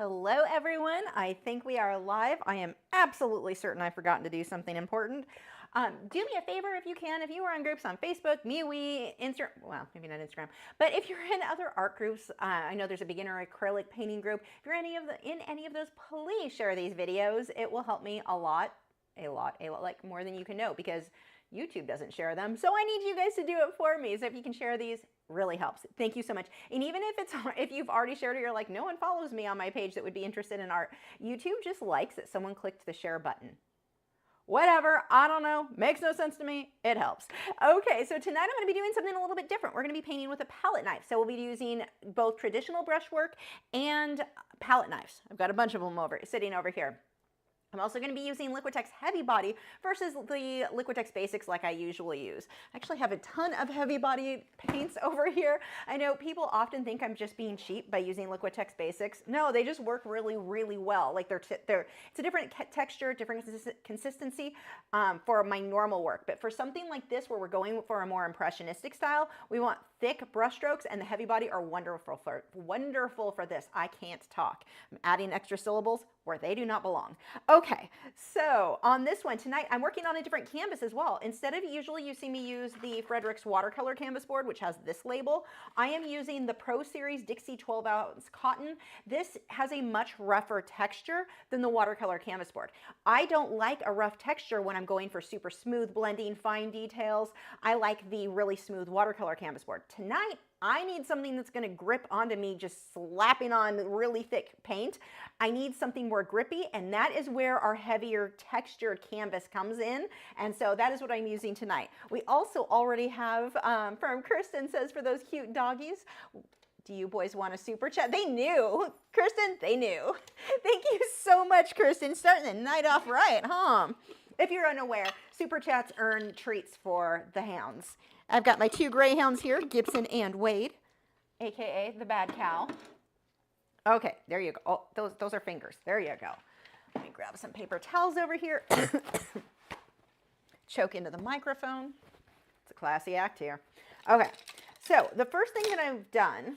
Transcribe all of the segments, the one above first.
Hello everyone, I think we are live. I am absolutely certain I've forgotten to do something important. Do me a favor if you can, if you are in groups on Facebook, MeWe, Instagram, well, maybe not Instagram, but if you're in other art groups, I know there's a beginner acrylic painting group. If you're in any of those, please share these videos. It will help me a lot, like more than you can know, because YouTube doesn't share them. So I need you guys to do it for me. So if you can share these, really helps. Thank you so much. And even if you've already shared it, you're like, no one follows me on my page that would be interested in art. YouTube just likes that someone clicked the share button. Whatever, I don't know, makes no sense to me, it helps. Okay, so tonight I'm gonna be doing something a little bit different. We're gonna be painting with a palette knife. So we'll be using both traditional brushwork and palette knives. I've got a bunch of them sitting over here. I'm also going to be using Liquitex Heavy Body versus the Liquitex Basics like I usually use. I actually have a ton of heavy body paints over here. I know people often think I'm just being cheap by using Liquitex Basics. No, they just work really, really well. Like it's a different texture, different consistency for my normal work. But for something like this where we're going for a more impressionistic style, we want thick brush strokes, and the heavy body are wonderful for this. I can't talk. I'm adding extra syllables where they do not belong. Okay, so on this one tonight, I'm working on a different canvas as well. Instead of usually you see me use the Fredrix watercolor canvas board, which has this label, I am using the Pro Series Dixie 12-ounce cotton. This has a much rougher texture than the watercolor canvas board. I don't like a rough texture when I'm going for super smooth blending, fine details. I like the really smooth watercolor canvas board. Tonight, I need something that's going to grip onto me just slapping on really thick paint. I need something more grippy, and that is where our heavier textured canvas comes in, and so that is what I'm using tonight. We also already have, from Kristen says, for those cute doggies, do you boys want a super chat? They knew. Kristen, they knew. Thank you so much, Kristen. Starting the night off right, huh? If you're unaware, super chats earn treats for the hounds. I've got my two greyhounds here, Gibson and Wade, aka the bad cow. Okay, there you go. Oh, those are fingers. There you go. Let me grab some paper towels over here. Choke into the microphone. It's a classy act here. Okay, so the first thing that I've done,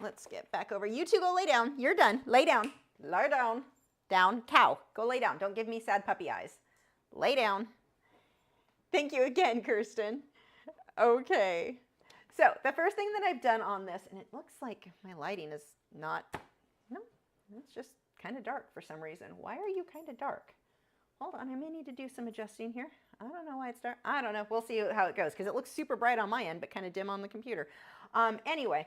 let's get back over. You two go lay down. You're done. Lay down. Lie down. Down. Cow. Go lay down. Don't give me sad puppy eyes. Lay down. Thank you again, Kirsten. Okay, so the first thing that I've done on this, and it looks like my lighting is not, no, it's just kind of dark for some reason. Why are you kind of dark? Hold on, I may need to do some adjusting here. I don't know why it's dark. I don't know. We'll see how it goes because it looks super bright on my end, but kind of dim on the computer. Anyway,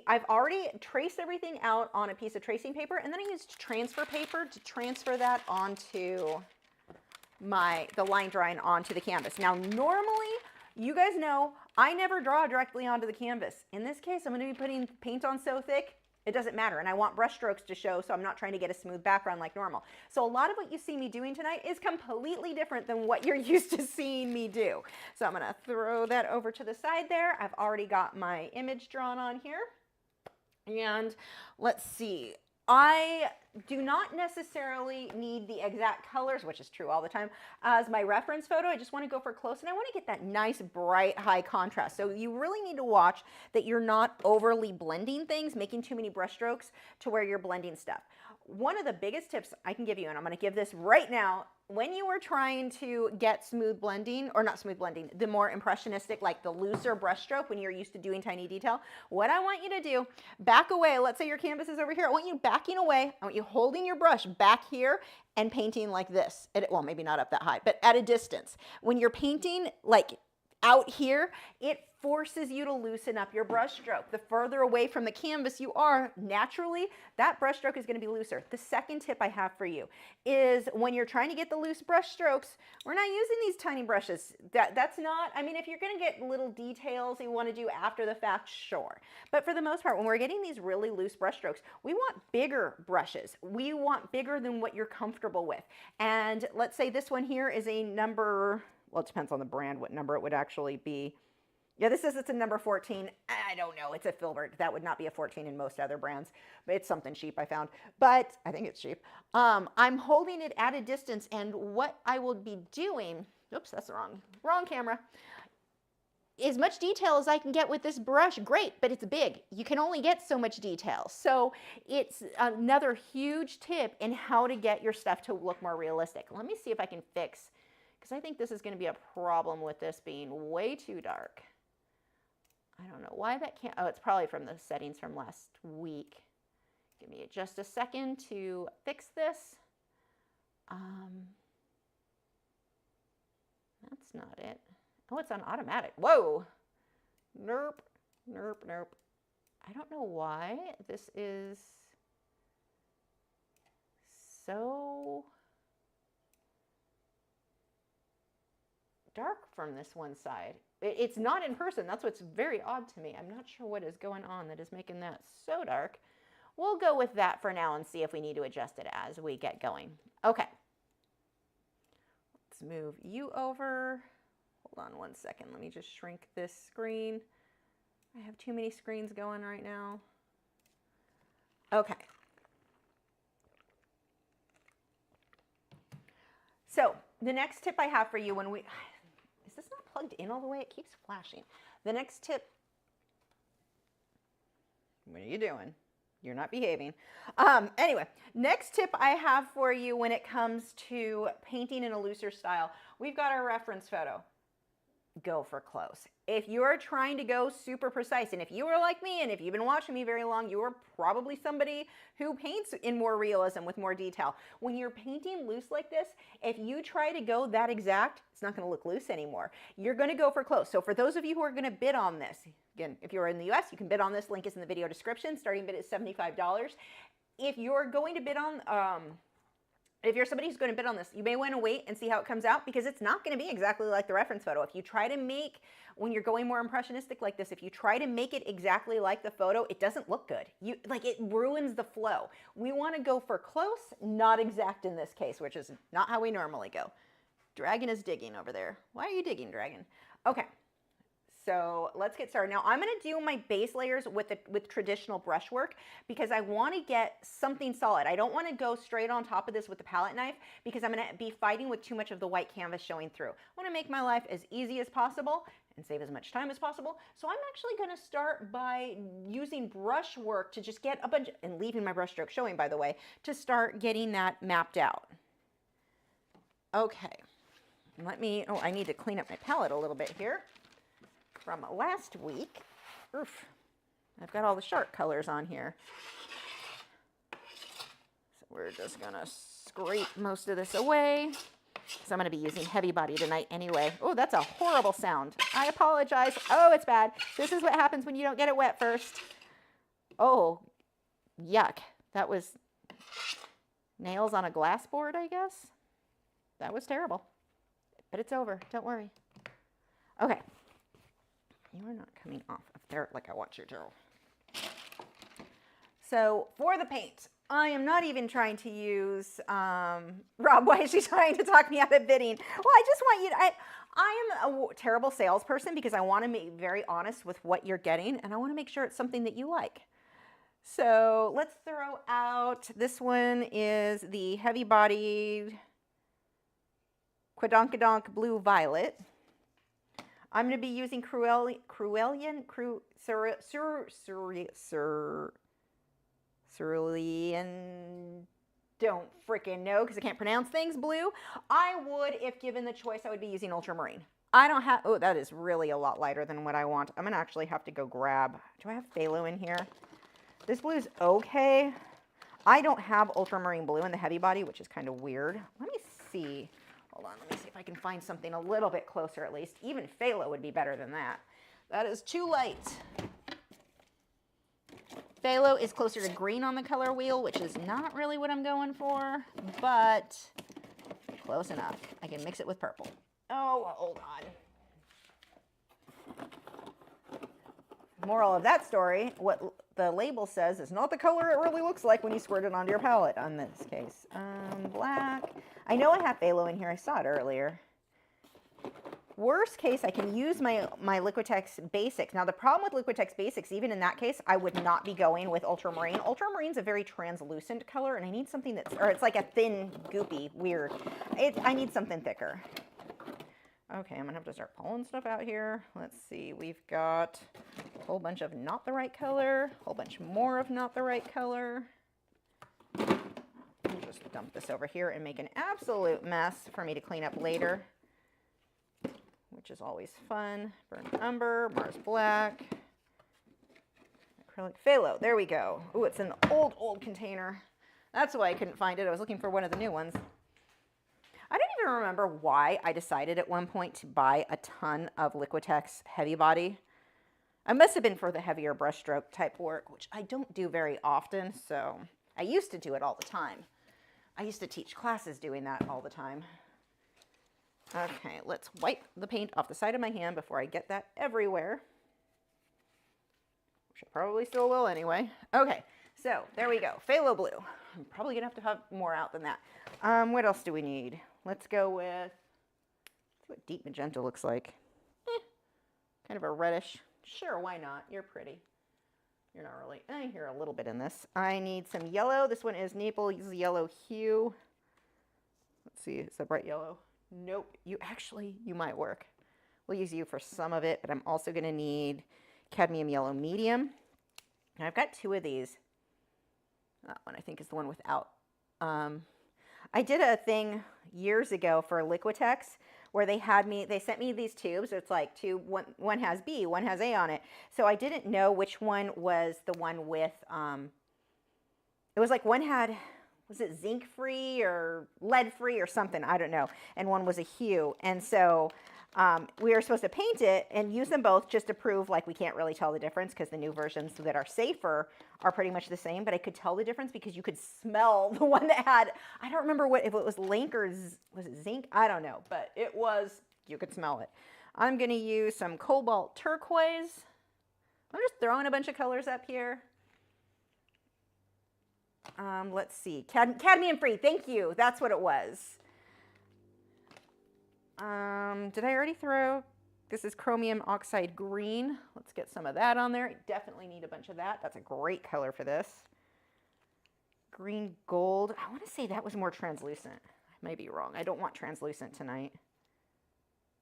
I've already traced everything out on a piece of tracing paper, and then I used transfer paper to transfer that onto the line drawing onto the canvas. Now, normally, you guys know I never draw directly onto the canvas. In this case, I'm going to be putting paint on so thick, it doesn't matter. And I want brush strokes to show, so I'm not trying to get a smooth background like normal. So a lot of what you see me doing tonight is completely different than what you're used to seeing me do. So I'm going to throw that over to the side there. I've already got my image drawn on here. And let's see. I do not necessarily need the exact colors, which is true all the time, as my reference photo. I just want to go for close, and I want to get that nice, bright, high contrast. So you really need to watch that you're not overly blending things, making too many brush strokes to where you're blending stuff. One of the biggest tips I can give you, and I'm going to give this right now, when you are trying to get smooth blending, or not smooth blending, the more impressionistic, like the looser brush stroke when you're used to doing tiny detail, what I want you to do, back away. Let's say your canvas is over here. I want you backing away. I want you holding your brush back here and painting like this. Well, maybe not up that high, but at a distance. When you're painting like out here, it forces you to loosen up your brush stroke. The further away from the canvas you are, naturally, that brush stroke is going to be looser. The second tip I have for you is when you're trying to get the loose brush strokes, we're not using these tiny brushes. That's not, I mean, if you're going to get little details you want to do after the fact, sure. But for the most part, when we're getting these really loose brush strokes, we want bigger brushes. We want bigger than what you're comfortable with. And let's say this one here is a number, well, it depends on the brand, what number it would actually be. Yeah, this says it's a number 14. I don't know. It's a filbert. That would not be a 14 in most other brands, but it's something cheap I found. But I think it's cheap. I'm holding it at a distance, and what I will be doing, oops, that's the wrong camera. as much detail as I can get with this brush, great, but it's big. You can only get so much detail. So it's another huge tip in how to get your stuff to look more realistic. Let me see if I can fix, because I think this is going to be a problem with this being way too dark. I don't know why that can't, oh, it's probably from the settings from last week. Give me just a second to fix this. That's not it. Oh, it's on automatic. Whoa. Nope. Nope. Nope. I don't know why this is so dark from this one side. It's not in person. That's what's very odd to me. I'm not sure what is going on that is making that so dark. We'll go with that for now and see if we need to adjust it as we get going. Okay. Let's move you over. Hold on one second. Let me just shrink this screen. I have too many screens going right now. Okay. So the next tip I have for you when we, is this not plugged in all the way? It keeps flashing. The next tip, what are you doing? You're not behaving. Anyway, next tip I have for you when it comes to painting in a looser style, we've got our reference photo. Go for close. If you're trying to go super precise, and if you are like me, and if you've been watching me very long, you are probably somebody who paints in more realism with more detail. When you're painting loose like this, if you try to go that exact, it's not going to look loose anymore. You're going to go for close. So for those of you who are going to bid on this, again, if you're in the US, you can bid on this. Link is in the video description. Starting bid is $75. If you're going to bid on, if you're somebody who's going to bid on this, you may want to wait and see how it comes out, because it's not going to be exactly like the reference photo. If you try to make, when you're going more impressionistic like this, if you try to make it exactly like the photo, it doesn't look good. It ruins the flow. We want to go for close, not exact in this case, which is not how we normally go. Dragon is digging over there. Why are you digging, Dragon? Okay. So let's get started. Now I'm going to do my base layers with traditional brushwork, because I want to get something solid. I don't want to go straight on top of this with the palette knife, because I'm going to be fighting with too much of the white canvas showing through. I want to make my life as easy as possible and save as much time as possible. So I'm actually going to start by using brushwork to just get a bunch, and leaving my brush stroke showing, by the way, to start getting that mapped out. Okay. Let me, oh, I need to clean up my palette a little bit here. From last week. Oof, I've got all the sharp colors on here. So we're just gonna scrape most of this away, because I'm gonna be using heavy body tonight anyway. Oh, that's a horrible sound. I apologize. Oh, it's bad. This is what happens when you don't get it wet first. Oh, yuck. That was nails on a glass board, I guess. That was terrible. But it's over. Don't worry. Okay. You are not coming off of there like I want you to. So for the paint, I am not even trying to use, Rob, why is she trying to talk me out of bidding? Well, I just want you to, I am a terrible salesperson, because I want to be very honest with what you're getting, and I want to make sure it's something that you like. So let's throw out, this one is the heavy bodied Quadonkadonk Blue Violet. I'm going to be using Cerulean, don't freaking know, because I can't pronounce things, blue. I would, if given the choice, I would be using ultramarine. I don't have, oh, that is really a lot lighter than what I want. I'm going to actually have to go grab, do I have phthalo in here? This blue is okay. I don't have ultramarine blue in the heavy body, which is kind of weird. Let me see. Hold on, let me see if I can find something a little bit closer at least. Even phthalo would be better than that. That is too light. Phthalo is closer to green on the color wheel, which is not really what I'm going for, but close enough. I can mix it with purple. Oh, hold on. Moral of that story, what the label says is not the color it really looks like when you squirt it onto your palette on this case. Black. I know I have phthalo in here. I saw it earlier. Worst case, I can use my Liquitex Basics. Now, the problem with Liquitex Basics, even in that case, I would not be going with ultramarine. Ultramarine's a very translucent color, and I need something that's, or it's like a thin, goopy, weird. I need something thicker. Okay, I'm gonna have to start pulling stuff out here. Let's see, we've got a whole bunch of not the right color, a whole bunch more of not the right color. I'll just dump this over here and make an absolute mess for me to clean up later, which is always fun. Burnt umber, Mars black, acrylic phthalo. There we go. Ooh, it's an old container. That's why I couldn't find it. I was looking for one of the new ones. I don't even remember why I decided at one point to buy a ton of Liquitex heavy body. I must have been for the heavier brushstroke type work, which I don't do very often, so I used to do it all the time. I used to teach classes doing that all the time. Okay, let's wipe the paint off the side of my hand before I get that everywhere. Which I probably still will anyway. Okay, so there we go. Phthalo blue. I'm probably gonna have to have more out than that. What else do we need? Let's go with, let's see what deep magenta looks like. Kind of a reddish. Sure, why not? You're pretty. You're not really. You're a little bit in this. I need some yellow. This one is Naples yellow hue. Let's see, it's a bright yellow. Nope, you might work. We'll use you for some of it, but I'm also going to need cadmium yellow medium. And I've got two of these. That one I think is the one without. I did a thing years ago for Liquitex where they sent me these tubes. So it's like one has B, one has A on it. So I didn't know which one was the one with, it was like one had, was it zinc free or lead free or something? I don't know. And one was a hue. And so we were supposed to paint it and use them both just to prove like we can't really tell the difference because the new versions that are safer are pretty much the same, but I could tell the difference because you could smell the one that had, I don't remember if it was link or was it zinc? I don't know, but it was, you could smell it. I'm going to use some cobalt turquoise. I'm just throwing a bunch of colors up here. Let's see, cadmium free, thank you, that's what it was. Did I already throw, this is chromium oxide green. Let's get some of that on there. I definitely need a bunch of that. That's a great color for this. Green gold. I want to say that was more translucent. I may be wrong. I don't want translucent tonight.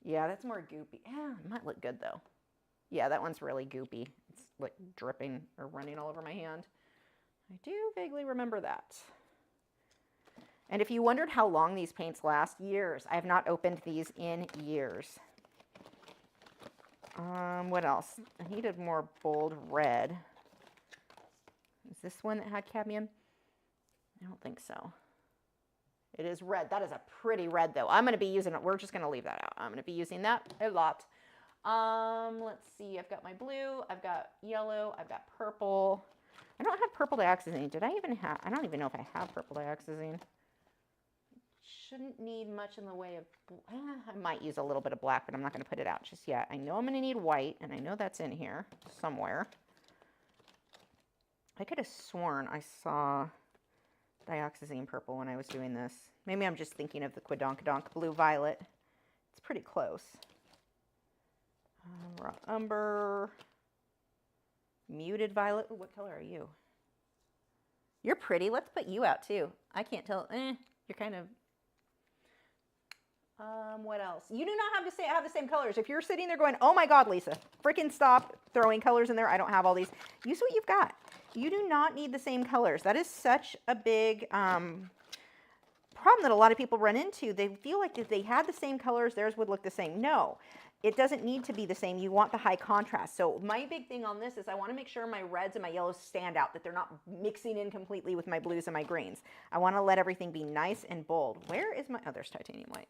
Yeah, that's more goopy. Yeah, it might look good though. Yeah, that one's really goopy. It's like dripping or running all over my hand. I do vaguely remember that. And if you wondered how long these paints last, years. I have not opened these in years. What else? I needed more bold red. Is this one that had cadmium? I don't think so. It is red. That is a pretty red though. I'm going to be using it. We're just going to leave that out. I'm going to be using that a lot. Let's see. I've got my blue. I've got yellow. I've got purple. I don't have purple dioxazine. Did I even have, I don't even know if I have purple dioxazine. Shouldn't need much in the way of, I might use a little bit of black, but I'm not going to put it out just yet. I know I'm going to need white, and I know that's in here somewhere. I could have sworn I saw dioxazine purple when I was doing this. Maybe I'm just thinking of the Quidonkadonk blue violet. It's pretty close. Raw umber, muted violet. Ooh, what color are you? You're pretty. Let's put you out too. I can't tell. You're kind of. What else? You do not have the same colors. If you're sitting there going, oh my God, Lisa, freaking stop throwing colors in there. I don't have all these. Use what you've got. You do not need the same colors. That is such a big problem that a lot of people run into. They feel like if they had the same colors, theirs would look the same. No, it doesn't need to be the same. You want the high contrast. So my big thing on this is I want to make sure my reds and my yellows stand out, that they're not mixing in completely with my blues and my greens. I want to let everything be nice and bold. Where is my, oh, there's titanium white.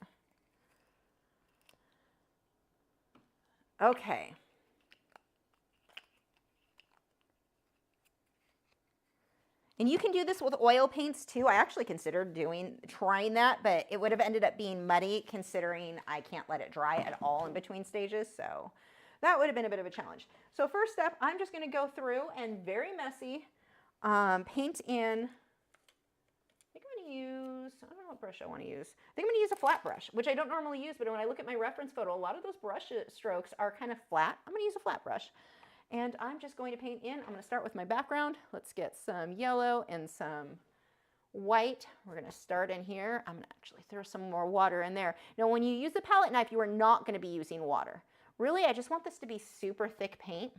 Okay. And you can do this with oil paints too. I actually considered trying that, but it would have ended up being muddy considering I can't let it dry at all in between stages. So that would have been a bit of a challenge. So first step, I'm just going to go through and very messy paint in. I think I'm going to use, I don't know what brush I want to use. I think I'm going to use a flat brush, which I don't normally use, but when I look at my reference photo, a lot of those brush strokes are kind of flat. I'm going to use a flat brush. And I'm just going to paint in. I'm going to start with my background. Let's get some yellow and some white. We're going to start in here. I'm going to actually throw some more water in there. Now, when you use the palette knife, you are not going to be using water. Really, I just want this to be super thick paint.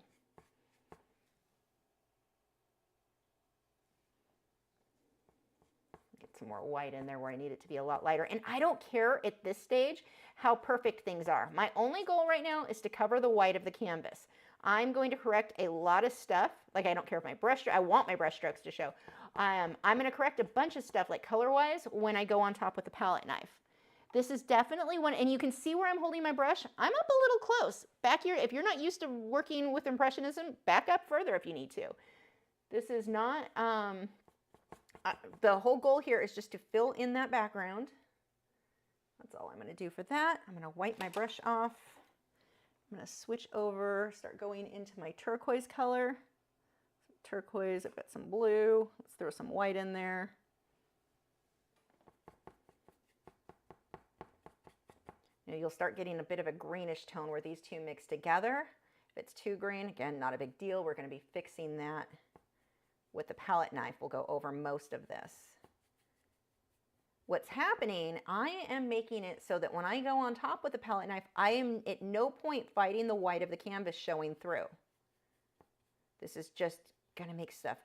Get some more white in there where I need it to be a lot lighter. And I don't care at this stage how perfect things are. My only goal right now is to cover the white of the canvas. I'm going to correct a lot of stuff. Like, I don't care if my brush, I want my brush strokes to show. I'm going to correct a bunch of stuff, like color-wise, when I go on top with the palette knife. This is definitely one, and you can see where I'm holding my brush. I'm up a little close. Back here, if you're not used to working with Impressionism, back up further if you need to. This is not, the whole goal here is just to fill in that background. That's all I'm going to do for that. I'm going to wipe my brush off. I'm going to switch over, start going into my turquoise color. Some turquoise, I've got some blue. Let's throw some white in there. Now you'll start getting a bit of a greenish tone where these two mix together. If it's too green, again, not a big deal. We're going to be fixing that with the palette knife. We'll go over most of this. What's happening, I am making it so that when I go on top with the palette knife, I am at no point fighting the white of the canvas showing through. This is just going to make stuff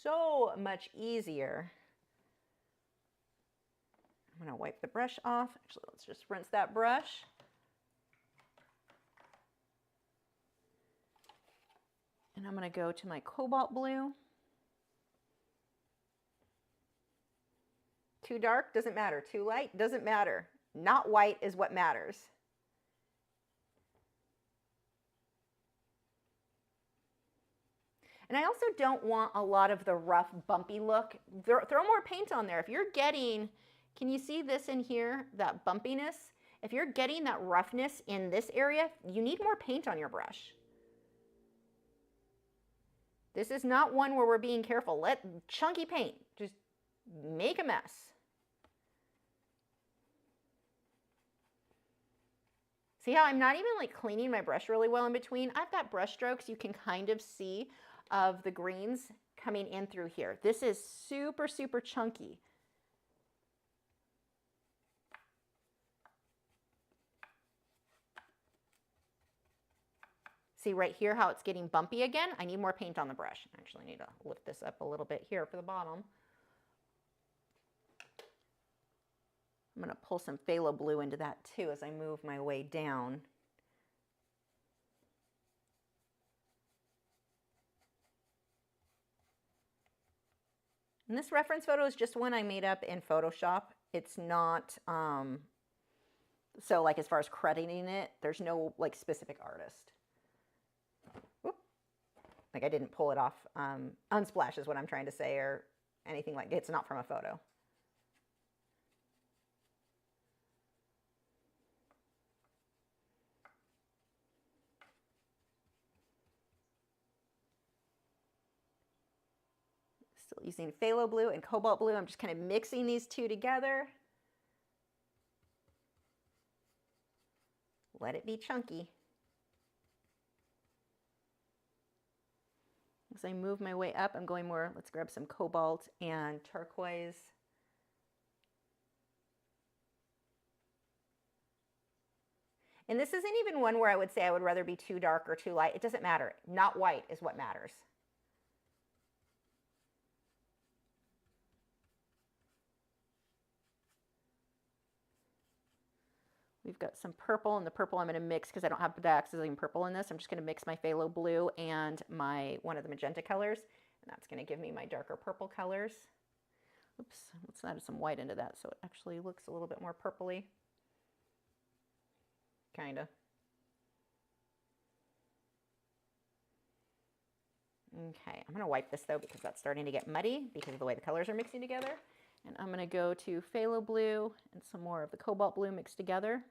so much easier. I'm going to wipe the brush off. Actually, let's just rinse that brush. And I'm going to go to my cobalt blue. Too dark, doesn't matter. Too light, doesn't matter. Not white is what matters. And I also don't want a lot of the rough, bumpy look. Throw more paint on there. If you're getting, can you see this in here, that bumpiness? If you're getting that roughness in this area, you need more paint on your brush. This is not one where we're being careful. Let chunky paint just make a mess. See how I'm not even like cleaning my brush really well in between? I've got brush strokes you can kind of see of the greens coming in through here. This is super, super chunky. See right here how it's getting bumpy again? I need more paint on the brush. I actually need to lift this up a little bit here for the bottom. I'm going to pull some phthalo blue into that too as I move my way down. And this reference photo is just one I made up in Photoshop. It's not, so like as far as crediting it, there's no like specific artist. Whoop. Like I didn't pull it off, unsplash is what I'm trying to say, or anything like, it's not from a photo. Still using phthalo blue and cobalt blue. I'm just kind of mixing these two together. Let it be chunky. As I move my way up, I'm going more, let's grab some cobalt and turquoise. And this isn't even one where I would say I would rather be too dark or too light. It doesn't matter. Not white is what matters. We've got some purple, and the purple I'm going to mix because I don't have the accessing purple in this. I'm just going to mix my phthalo blue and one of the magenta colors, and that's going to give me my darker purple colors. Oops, let's add some white into that so it actually looks a little bit more purpley. Kinda. Okay, I'm going to wipe this though because that's starting to get muddy because of the way the colors are mixing together. And I'm going to go to phthalo blue and some more of the cobalt blue mixed together.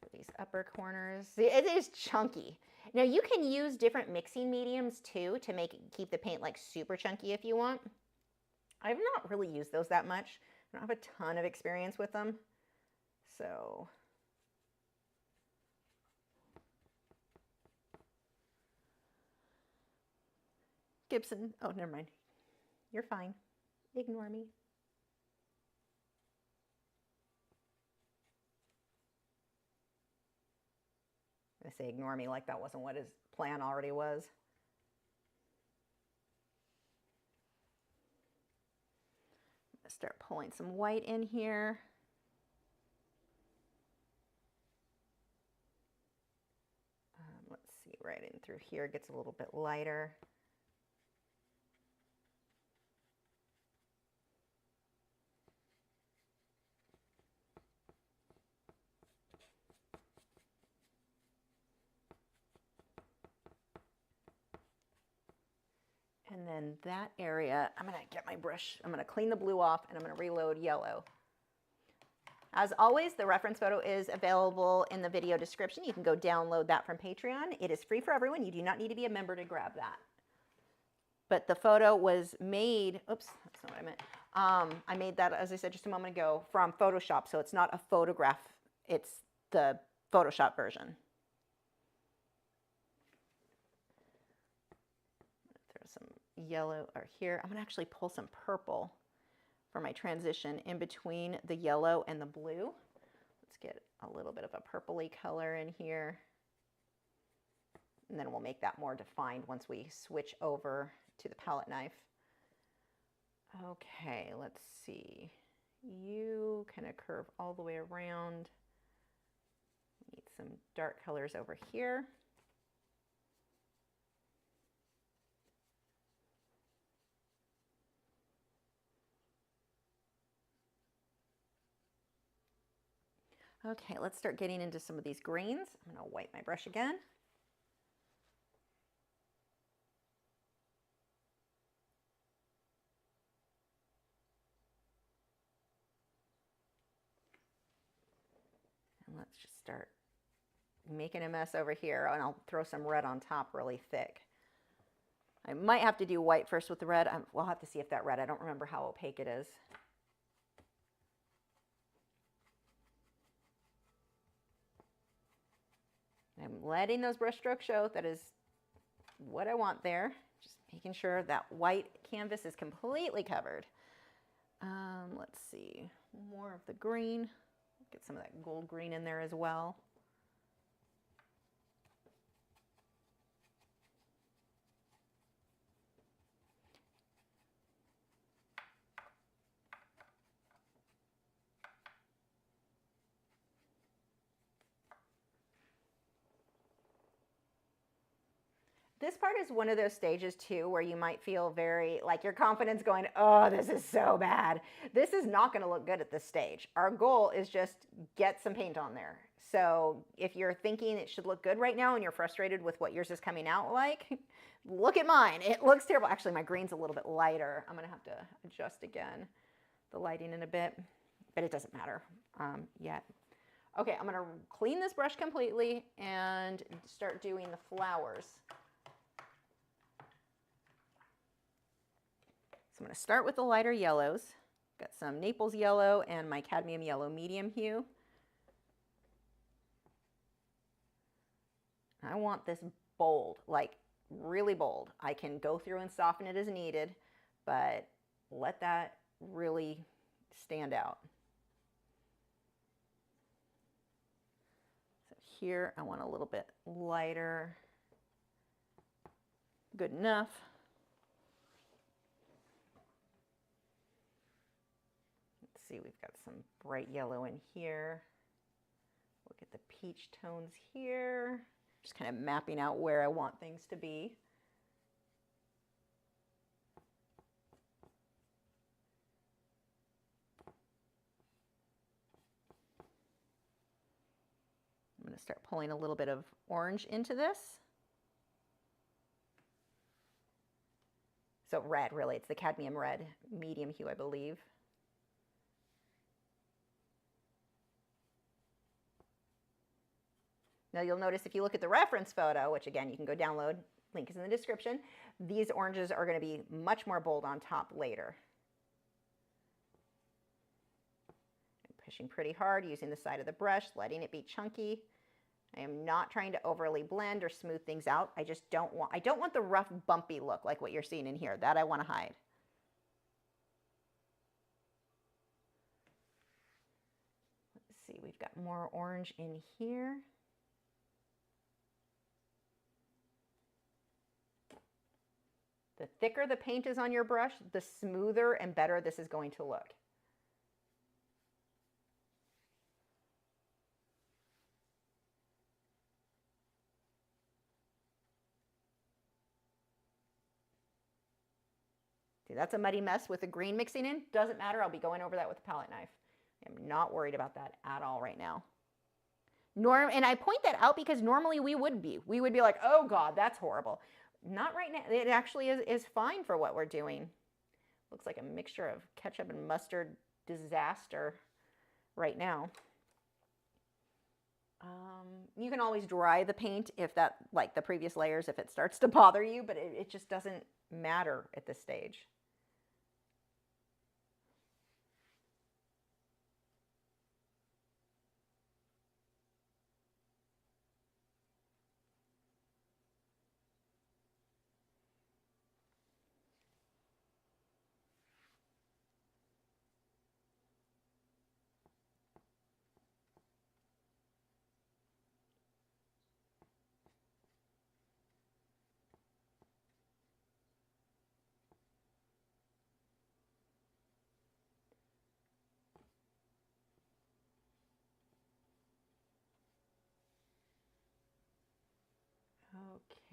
For these upper corners. See, it is chunky. Now you can use different mixing mediums too to keep the paint like super chunky if you want. I've not really used those that much. I don't have a ton of experience with them. So Gibson, oh, never mind. You're fine. Ignore me. I say ignore me like that wasn't what his plan already was. Start pulling some white in here. Let's see, right in through here, it gets a little bit lighter. And then that area, I'm gonna get my brush, I'm gonna clean the blue off and I'm gonna reload yellow. As always, the reference photo is available in the video description. You can go download that from Patreon. It is free for everyone. You do not need to be a member to grab that. But the photo was made, oops, that's not what I meant. I made that, as I said just a moment ago, from Photoshop. So it's not a photograph, it's the Photoshop version. Some yellow or here. I'm gonna actually pull some purple for my transition in between the yellow and the blue. Let's get a little bit of a purpley color in here. And then we'll make that more defined once we switch over to the palette knife. Okay, let's see. You kind of curve all the way around. Need some dark colors over here. Okay, let's start getting into some of these greens. I'm going to wipe my brush again. And let's just start making a mess over here, and I'll throw some red on top really thick. I might have to do white first with the red. We'll have to see if that red, I don't remember how opaque it is. I'm letting those brush strokes show that is what I want there. Just making sure that white canvas is completely covered. Let's see, more of the green. Get some of that gold green in there as well. This part is one of those stages too where you might feel very, like your confidence going, oh, this is so bad. This is not gonna look good at this stage. Our goal is just get some paint on there. So if you're thinking it should look good right now and you're frustrated with what yours is coming out like, look at mine. It looks terrible. Actually, my green's a little bit lighter. I'm gonna have to adjust again the lighting in a bit, but it doesn't matter yet. Okay, I'm gonna clean this brush completely and start doing the flowers. I'm going to start with the lighter yellows. Got some Naples yellow and my cadmium yellow medium hue. I want this bold, like really bold. I can go through and soften it as needed, but let that really stand out. So here I want a little bit lighter. Good enough. See, we've got some bright yellow in here. Look at the peach tones here. Just kind of mapping out where I want things to be. I'm going to start pulling a little bit of orange into this. So red, really, it's the cadmium red, medium hue, I believe. Now you'll notice if you look at the reference photo, which again you can go download, link is in the description, these oranges are going to be much more bold on top later. I'm pushing pretty hard using the side of the brush, letting it be chunky. I am not trying to overly blend or smooth things out. I just don't want the rough bumpy look like what you're seeing in here. That I want to hide. see, we've got more orange in here. The thicker the paint is on your brush, the smoother and better this is going to look. See, that's a muddy mess with the green mixing in. Doesn't matter, I'll be going over that with a palette knife. I'm not worried about that at all right now. And I point that out because normally we would be like, oh God, that's horrible. Not right now. It actually is fine for what we're doing. Looks like a mixture of ketchup and mustard disaster right now. You can always dry the paint if that, like the previous layers, if it starts to bother you, but it just doesn't matter at this stage.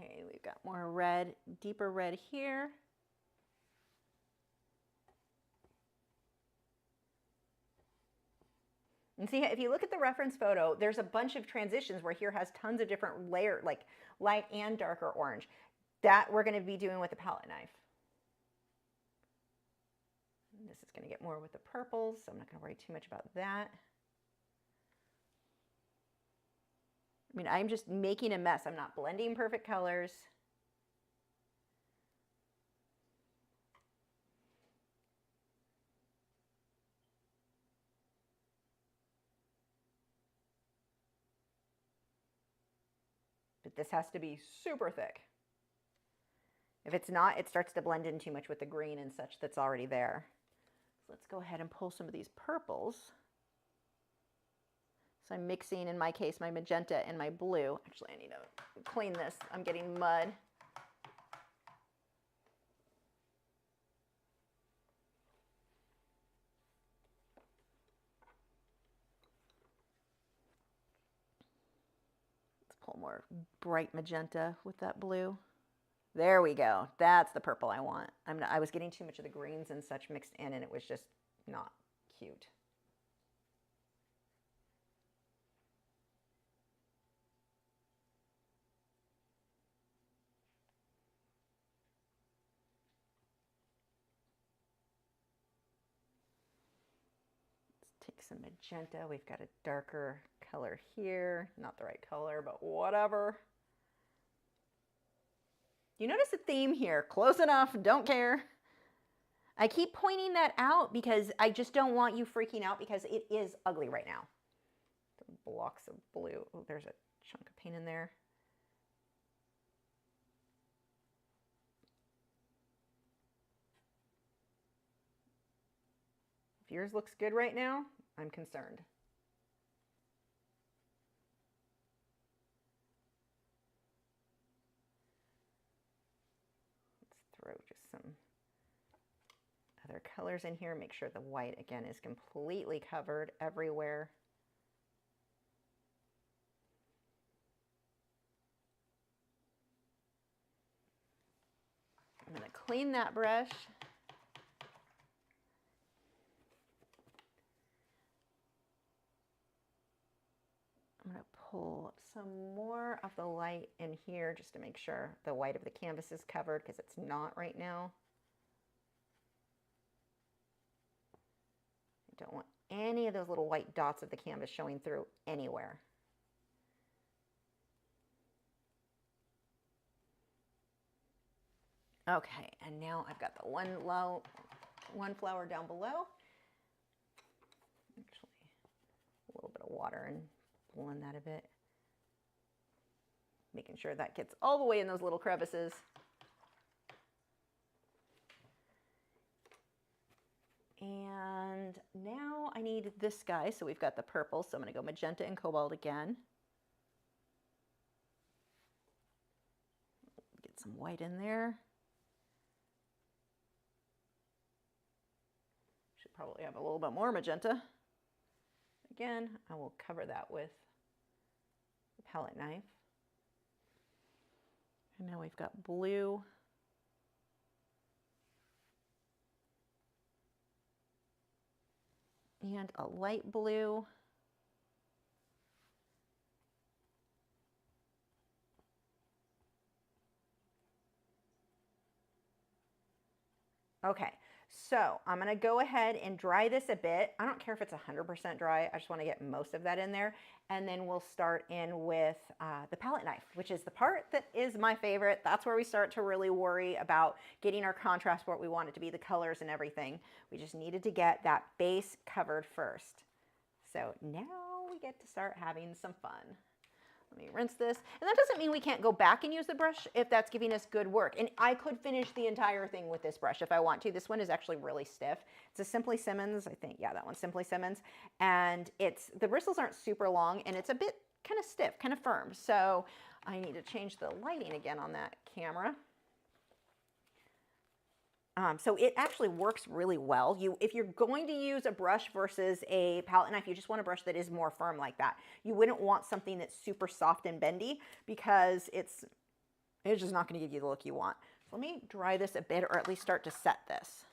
Okay, we've got more red, deeper red here. And see, if you look at the reference photo, there's a bunch of transitions where here has tons of different layers, like light and darker orange. That we're going to be doing with the palette knife. And this is going to get more with the purples, so I'm not going to worry too much about that. I mean, I'm just making a mess. I'm not blending perfect colors. But this has to be super thick. If it's not, it starts to blend in too much with the green and such that's already there. So let's go ahead and pull some of these purples. So I'm mixing, in my case, my magenta and my blue. Actually, I need to clean this. I'm getting mud. Let's pull more bright magenta with that blue. There we go. That's the purple I want. I was getting too much of the greens and such mixed in, and it was just not cute. Take some magenta. We've got a darker color here. Not the right color, but whatever. You notice a theme here. Close enough, don't care. I keep pointing that out because I just don't want you freaking out because it is ugly right now. Some blocks of blue. Oh, there's a chunk of paint in there. If yours looks good right now, I'm concerned. Let's throw just some other colors in here. Make sure the white, again, is completely covered everywhere. I'm going to clean that brush. I'm going to pull some more of the light in here just to make sure the white of the canvas is covered because it's not right now. I don't want any of those little white dots of the canvas showing through anywhere. Okay, and now I've got the one flower down below. Actually, a little bit of water and blend that a bit. Making sure that gets all the way in those little crevices. And now I need need this guy. So we've got the purple. So I'm going to go magenta and cobalt again. Get some white in there. Should probably have a little bit more magenta. Again, I will cover that with the palette knife. And now we've got blue. And a light blue. Okay, so I'm going to go ahead and dry this a bit. I don't care if it's 100% dry. I just want to get most of that in there. And then we'll start in with the palette knife, which is the part that is my favorite. That's where we start to really worry about getting our contrast what we want it to be, the colors and everything. We just needed to get that base covered first. So now we get to start having some fun. Let me rinse this. And that doesn't mean we can't go back and use the brush if that's giving us good work. And I could finish the entire thing with this brush if I want to. This one is actually really stiff. It's a Simply Simmons, I think. Yeah, that one's Simply Simmons. And the bristles aren't super long and it's a bit kind of stiff, kind of firm. So I need to change the lighting again on that camera. So it actually works really well. If you're going to use a brush versus a palette knife, you just want a brush that is more firm like that. You wouldn't want something that's super soft and bendy because it's just not going to give you the look you want. So let me dry this a bit, or at least start to set this.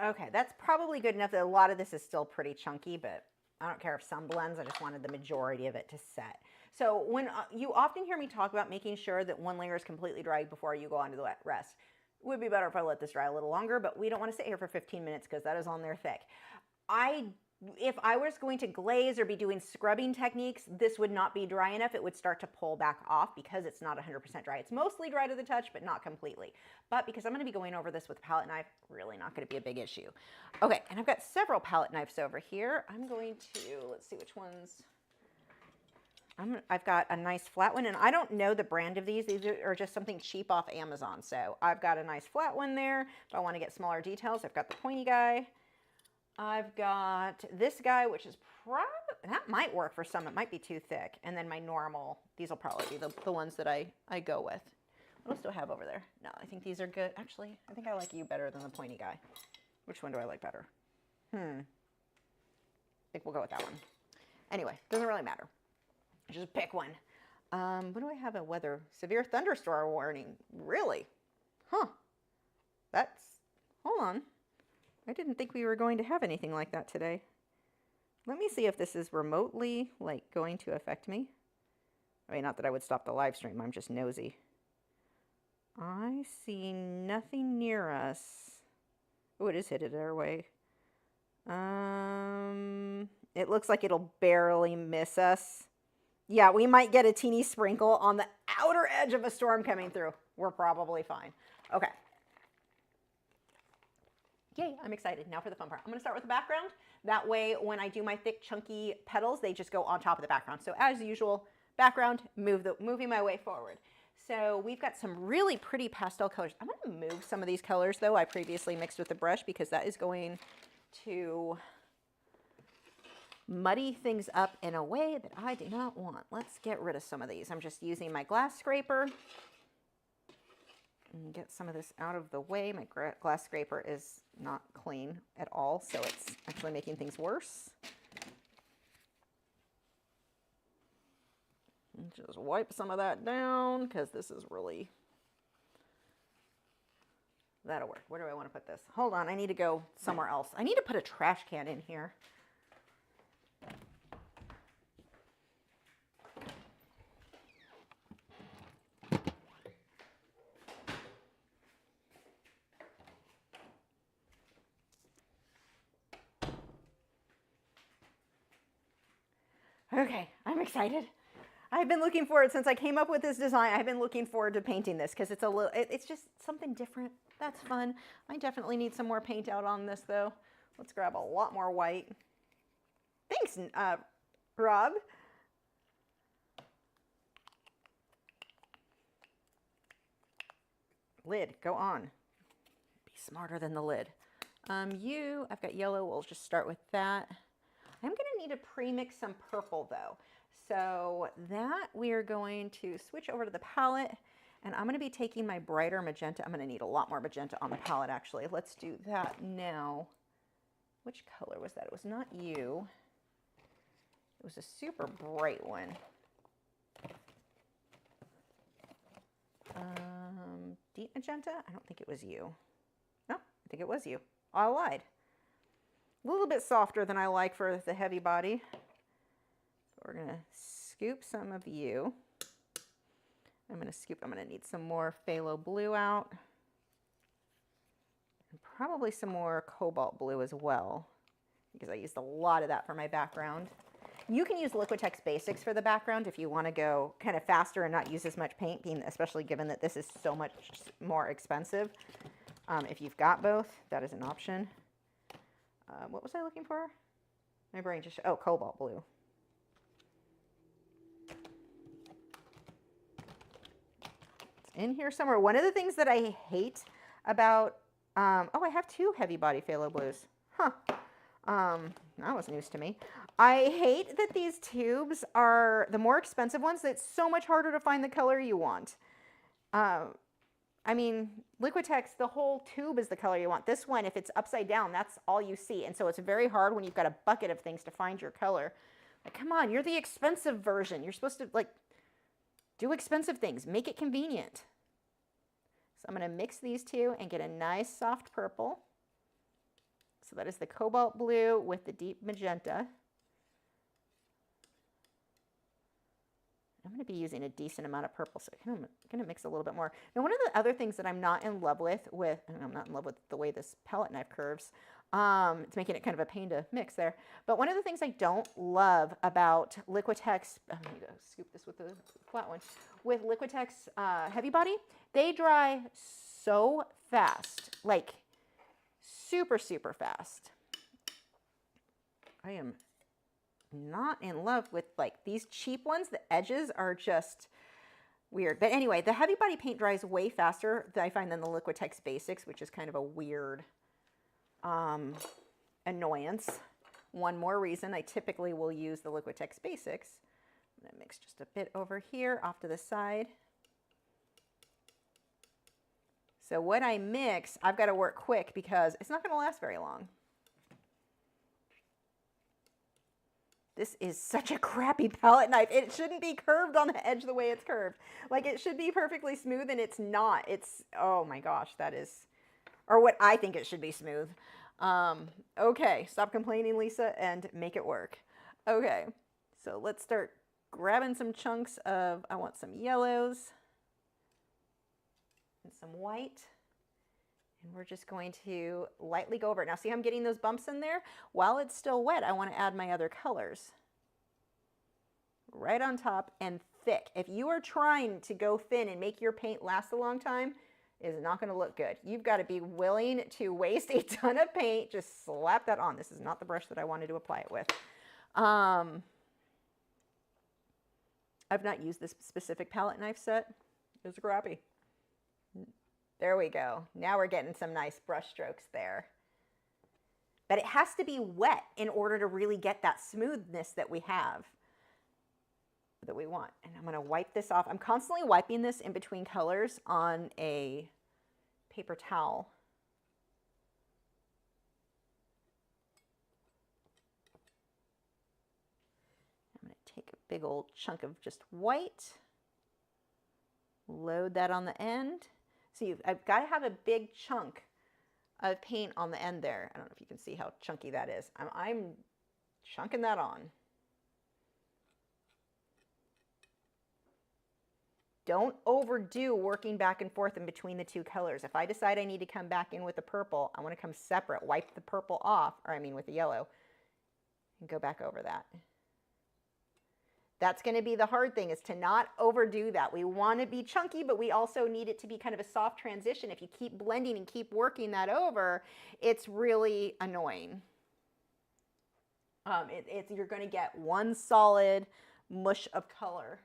Okay, that's probably good enough. That a lot of this is still pretty chunky, but I don't care if some blends. I just wanted the majority of it to set. So when you often hear me talk about making sure that one layer is completely dry before you go on to the rest. It would be better if I let this dry a little longer, but we don't want to sit here for 15 minutes because that is on there thick. If I was going to glaze or be doing scrubbing techniques, this would not be dry enough. It would start to pull back off because it's not 100% dry. It's mostly dry to the touch, but not completely. But because I'm going to be going over this with a palette knife, really not going to be a big issue. Okay, and I've got several palette knives over here. I'm going to, let's see which ones. I've got a nice flat one, and I don't know the brand of these. These are just something cheap off Amazon. So I've got a nice flat one there. If I want to get smaller details, I've got the pointy guy. I've got this guy, which is probably, that might work for some. It might be too thick. And then my normal, these will probably be the ones that I go with. What else do I have over there? No, I think these are good. Actually, I think I like you better than the pointy guy. Which one do I like better? I think we'll go with that one. Anyway, doesn't really matter. Just pick one. What do I have? A weather, severe thunderstorm warning. Really? Huh. Hold on. I didn't think we were going to have anything like that today. Let me see if this is remotely, going to affect me. I mean, not that I would stop the live stream. I'm just nosy. I see nothing near us. Oh, it is headed our way. It looks like it'll barely miss us. Yeah, we might get a teeny sprinkle on the outer edge of a storm coming through. We're probably fine. Okay. Yay, I'm excited. Now for the fun part. I'm going to start with the background. That way, when I do my thick, chunky petals, they just go on top of the background. So as usual, background, moving my way forward. So we've got some really pretty pastel colors. I'm going to move some of these colors, though, I previously mixed with the brush, because that is going to muddy things up in a way that I do not want. Let's get rid of some of these. I'm just using my glass scraper and get some of this out of the way. My glass scraper is not clean at all, so it's actually making things worse. And just wipe some of that down, because this is really, that'll work. Where do I want to put this? Hold on, I need to go somewhere else. I need to put a trash can in here. Okay, I'm excited. I've been looking forward, since I came up with this design, I've been looking forward to painting this, because it's a little, it's just something different. That's fun. I definitely need some more paint out on this, though. Let's grab a lot more white. Thanks, Rob. Lid, go on. Be smarter than the lid. I've got yellow. We'll just start with that. I'm going to need to pre-mix some purple, though. So that we are going to switch over to the palette, and I'm going to be taking my brighter magenta. I'm going to need a lot more magenta on the palette, actually. Let's do that now. Which color was that? It was not you. It was a super bright one. Deep magenta? I don't think it was you. No, I think it was you. I lied. A little bit softer than I like for the heavy body. We're going to scoop some of you. I'm going to need some more phthalo blue out. And probably some more cobalt blue as well, because I used a lot of that for my background. You can use Liquitex Basics for the background if you want to go kind of faster and not use as much paint, especially given that this is so much more expensive. If you've got both, that is an option. What was I looking for? My brain just, oh, cobalt blue. It's in here somewhere. One of the things that I hate about, oh, I have two heavy body phthalo blues. Huh. That was news to me. I hate that these tubes are the more expensive ones. It's so much harder to find the color you want. I mean, Liquitex, the whole tube is the color you want. This one, if it's upside down, that's all you see. And so it's very hard when you've got a bucket of things to find your color. Like, come on, you're the expensive version. You're supposed to, like, do expensive things. Make it convenient. So I'm going to mix these two and get a nice soft purple. So that is the cobalt blue with the deep magenta. I'm going to be using a decent amount of purple, so I'm going to mix a little bit more. Now, one of the other things that I'm not in love with, I'm not in love with the way this palette knife curves. It's making it kind of a pain to mix there. But one of the things I don't love about Liquitex, I'm going to scoop this with the flat one, with Liquitex Heavy Body, they dry so fast, like super, super fast. I am not in love with like these cheap ones. The edges are just weird. But anyway, the heavy body paint dries way faster, I find, than the Liquitex Basics, which is kind of a weird annoyance. One more reason I typically will use the Liquitex Basics. I'm gonna mix just a bit over here off to the side. So what I mix, I've got to work quick because it's not going to last very long. This is such a crappy palette knife. It shouldn't be curved on the edge the way it's curved. Like, it should be perfectly smooth, and it's not. It's, oh my gosh, that is, or what I think it should be smooth. Okay, stop complaining, Lisa, and make it work. Okay, so let's start grabbing some chunks of, I want some yellows and some white. And we're just going to lightly go over it. Now, see how I'm getting those bumps in there? While it's still wet, I want to add my other colors. Right on top and thick. If you are trying to go thin and make your paint last a long time, it is not going to look good. You've got to be willing to waste a ton of paint. Just slap that on. This is not the brush that I wanted to apply it with. I've not used this specific palette knife set. It's crappy. There we go. Now we're getting some nice brush strokes there. But it has to be wet in order to really get that smoothness that we have, that we want. And I'm going to wipe this off. I'm constantly wiping this in between colors on a paper towel. I'm going to take a big old chunk of just white, load that on the end. So I've got to have a big chunk of paint on the end there. I don't know if you can see how chunky that is. I'm chunking that on. Don't overdo working back and forth in between the two colors. If I decide I need to come back in with the purple, I want to come separate, wipe the purple off, or I mean with the yellow, and go back over that. That's going to be the hard thing, is to not overdo that. We want to be chunky, but we also need it to be kind of a soft transition. If you keep blending and keep working that over, it's really annoying. You're going to get one solid mush of color,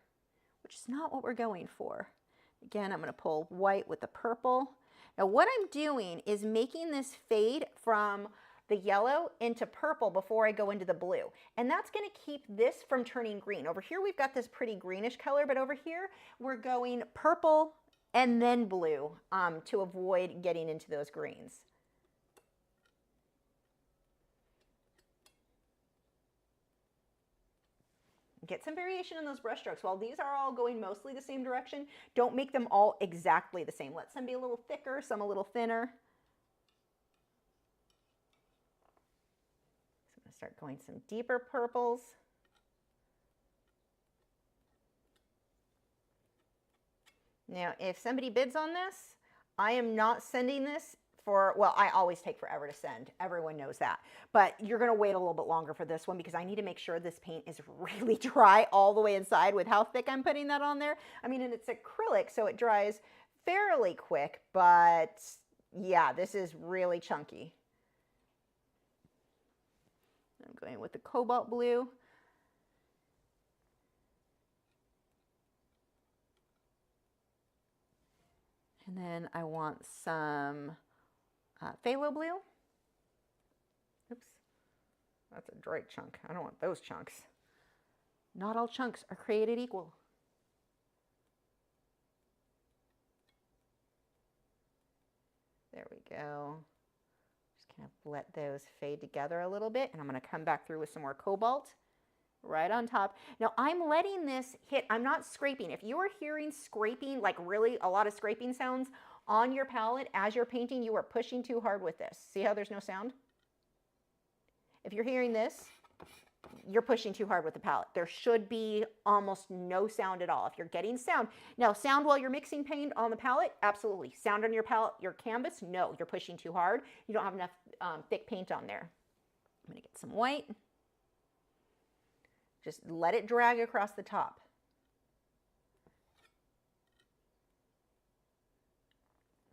which is not what we're going for. Again, I'm going to pull white with the purple. Now what I'm doing is making this fade from the yellow into purple before I go into the blue. And that's going to keep this from turning green. Over here we've got this pretty greenish color, but over here we're going purple and then blue to avoid getting into those greens. Get some variation in those brush strokes. While these are all going mostly the same direction, don't make them all exactly the same. Let some be a little thicker, some a little thinner. Start going some deeper purples. Now, if somebody bids on this, I am not sending this for, well, I always take forever to send. Everyone knows that. But you're going to wait a little bit longer for this one because I need to make sure this paint is really dry all the way inside with how thick I'm putting that on there. I mean, and it's acrylic, so it dries fairly quick, but yeah, this is really chunky. I'm going with the cobalt blue. And then I want some phthalo blue. Oops, that's a dry chunk. I don't want those chunks. Not all chunks are created equal. There we go. Kind of let those fade together a little bit, and I'm going to come back through with some more cobalt right on top. Now I'm letting this hit, I'm not scraping. If you are hearing scraping, like really a lot of scraping sounds on your palette as you're painting, you are pushing too hard with this. See how there's no sound? If you're hearing this, you're pushing too hard with the palette. There should be almost no sound at all. If you're getting sound, now sound while you're mixing paint on the palette, absolutely. Sound on your palette, your canvas, no, you're pushing too hard. You don't have enough thick paint on there. I'm gonna get some white. Just let it drag across the top.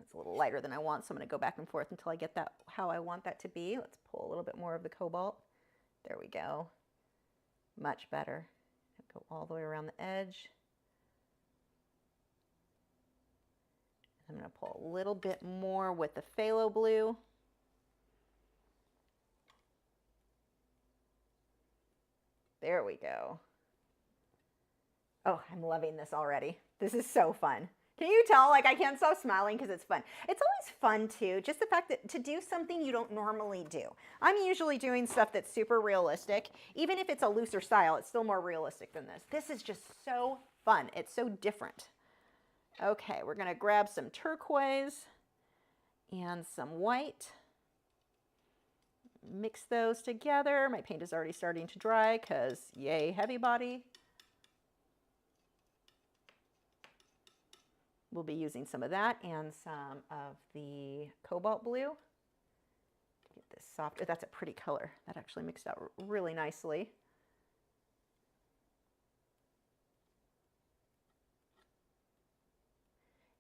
It's a little lighter than I want, so I'm gonna go back and forth until I get that how I want that to be. Let's pull a little bit more of the cobalt. There we go. Much better. Go all the way around the edge. I'm going to pull a little bit more with the phthalo blue. There we go. Oh, I'm loving this already. This is so fun. Can you tell, like, I can't stop smiling because it's fun. It's always fun, too, just the fact that to do something you don't normally do. I'm usually doing stuff that's super realistic. Even if it's a looser style, it's still more realistic than this. This is just so fun. It's so different. Okay, we're going to grab some turquoise and some white. Mix those together. My paint is already starting to dry because, yay, heavy body. We'll be using some of that and some of the cobalt blue. Get this soft, oh, that's a pretty color. That actually mixed out really nicely.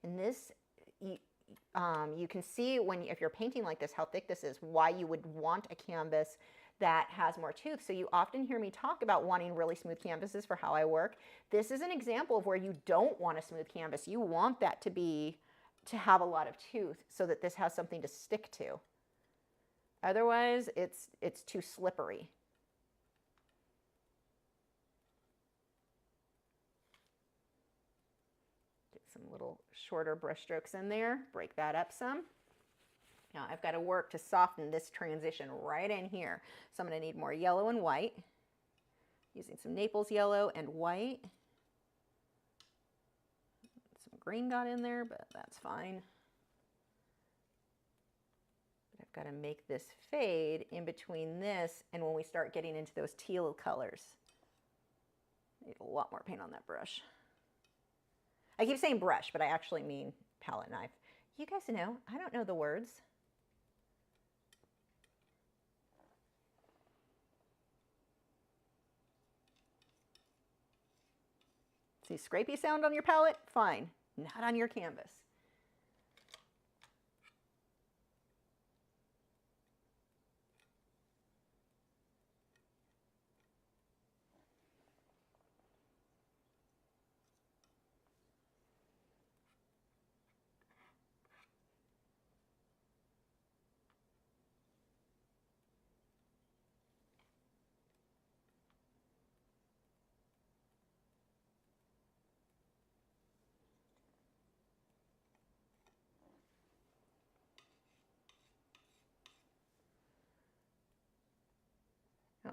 And this, you can see when if you're painting like this, how thick this is, why you would want a canvas that has more tooth. So you often hear me talk about wanting really smooth canvases for how I work. This is an example of where you don't want a smooth canvas. You want that to have a lot of tooth so that this has something to stick to. Otherwise, it's too slippery. Get some little shorter brush strokes in there, break that up some. Now I've got to work to soften this transition right in here. So I'm going to need more yellow and white, using some Naples yellow and white. Some green got in there, but that's fine. But I've got to make this fade in between this and when we start getting into those teal colors. Need a lot more paint on that brush. I keep saying brush, but I actually mean palette knife. You guys know, I don't know the words. See scrapey sound on your palette? Fine, not on your canvas.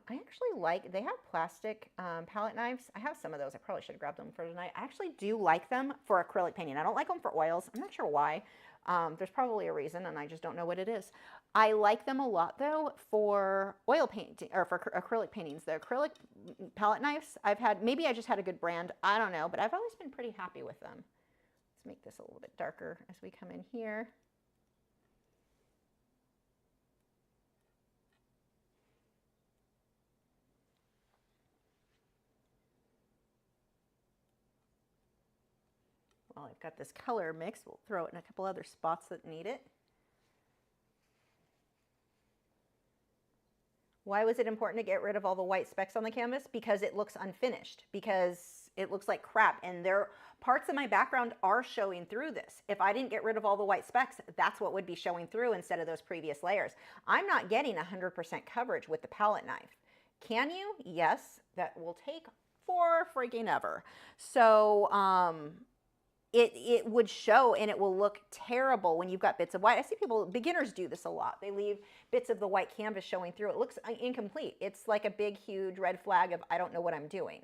I actually like, they have plastic palette knives. I have some of those. I probably should have grabbed them for tonight. I actually do like them for acrylic painting. I don't like them for oils. I'm not sure why. There's probably a reason and I just don't know what it is. I like them a lot though for oil painting or for acrylic paintings. The acrylic palette knives I've had, maybe I just had a good brand. I don't know, but I've always been pretty happy with them. Let's make this a little bit darker as we come in here. While I've got this color mix, we'll throw it in a couple other spots that need it. Why was it important to get rid of all the white specks on the canvas? Because it looks unfinished, because it looks like crap, and there parts of my background are showing through this. If I didn't get rid of all the white specks, that's what would be showing through instead of those previous layers. I'm not getting 100% coverage with the palette knife. Can you? Yes, that will take for freaking ever. So, it would show and it will look terrible when you've got bits of white. I see people, beginners do this a lot. They leave bits of the white canvas showing through. It looks incomplete. It's like a big, huge red flag of I don't know what I'm doing.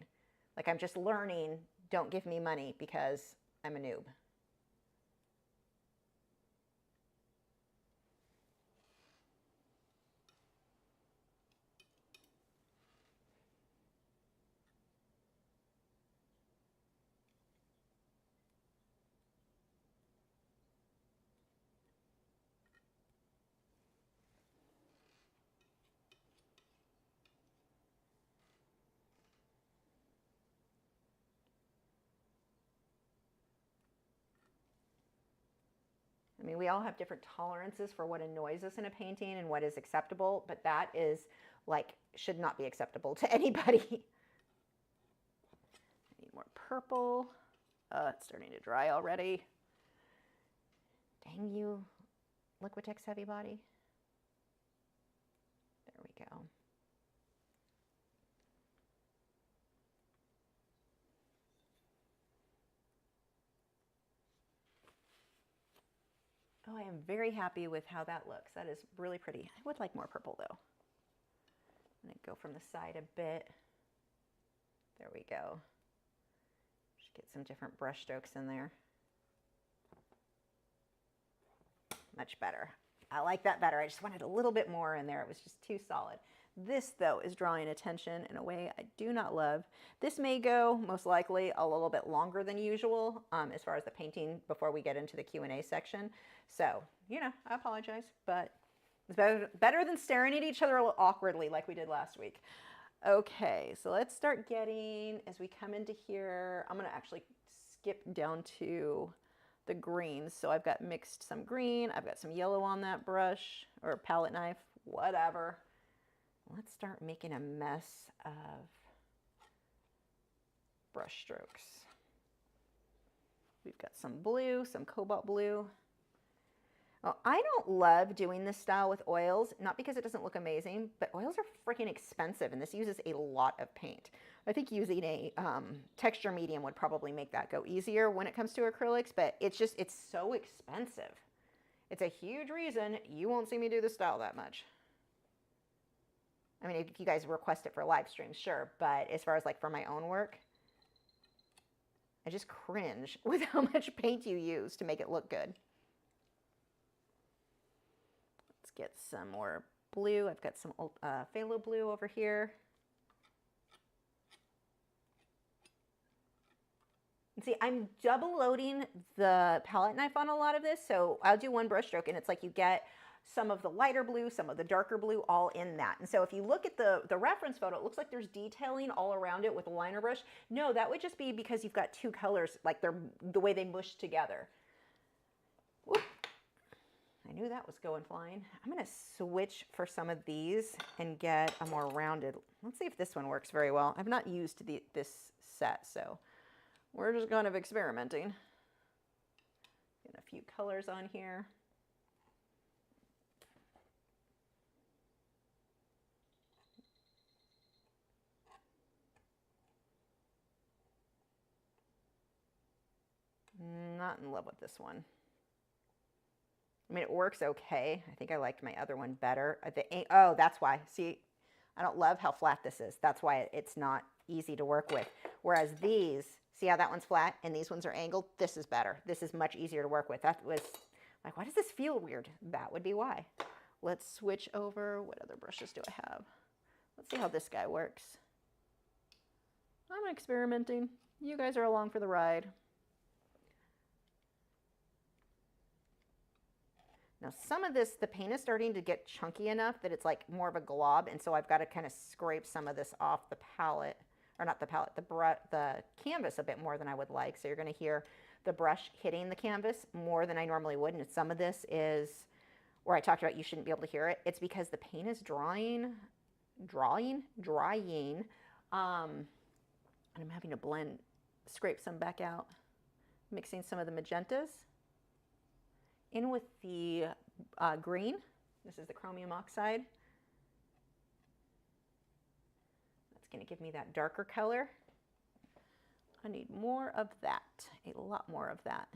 Like I'm just learning, don't give me money because I'm a noob. I mean, we all have different tolerances for what annoys us in a painting and what is acceptable, but that is like, should not be acceptable to anybody. I need more purple. It's starting to dry already. Dang you, Liquitex Heavy Body. There we go. Oh, I am very happy with how that looks. That is really pretty. I would like more purple though. I'm going to go from the side a bit. There we go. Just get some different brush strokes in there. Much better. I like that better. I just wanted a little bit more in there. It was just too solid. This, though, is drawing attention in a way I do not love. This may go, most likely, a little bit longer than usual as far as the painting before we get into the Q&A section. So, you know, I apologize, but it's better than staring at each other awkwardly like we did last week. Okay, so let's start getting, as we come into here, I'm going to actually skip down to the greens. So I've got mixed some green, I've got some yellow on that brush or palette knife, whatever. Let's start making a mess of brush strokes. We've got some blue, some cobalt blue. Well, I don't love doing this style with oils, not because it doesn't look amazing, but oils are freaking expensive and this uses a lot of paint. I think using a texture medium would probably make that go easier when it comes to acrylics, but it's so expensive. It's a huge reason you won't see me do this style that much. I mean, if you guys request it for live streams, sure, but as far as like for my own work, I just cringe with how much paint you use to make it look good. Let's get some more blue. I've got some phthalo blue over here. And see, I'm double loading the palette knife on a lot of this, so I'll do one brush stroke and it's like you get some of the lighter blue, some of the darker blue, all in that. And so if you look at the reference photo, it looks like there's detailing all around it with a liner brush. No, that would just be because you've got two colors, like they're the way they mush together. Whoop. I knew that was going flying. I'm gonna switch for some of these and get a more rounded. Let's see if this one works very well. I've not used this set, so we're just kind of experimenting. Get a few colors on here. Not in love with this one. I mean, it works okay. I think I liked my other one better. Oh, that's why. See, I don't love how flat this is. That's why it's not easy to work with. Whereas these, see how that one's flat and these ones are angled? This is better. This is much easier to work with. That was like, why does this feel weird? That would be why. Let's switch over. What other brushes do I have? Let's see how this guy works. I'm experimenting. You guys are along for the ride. Now some of this, the paint is starting to get chunky enough that it's like more of a glob, and so I've got to kind of scrape some of this off the palette, or not the palette, the canvas a bit more than I would like. So you're going to hear the brush hitting the canvas more than I normally would, and some of this is where I talked about you shouldn't be able to hear it. It's because the paint is drying, and I'm having to scrape some back out, mixing some of the magentas in with the green. This is the chromium oxide. That's going to give me that darker color. I need more of that, a lot more of that.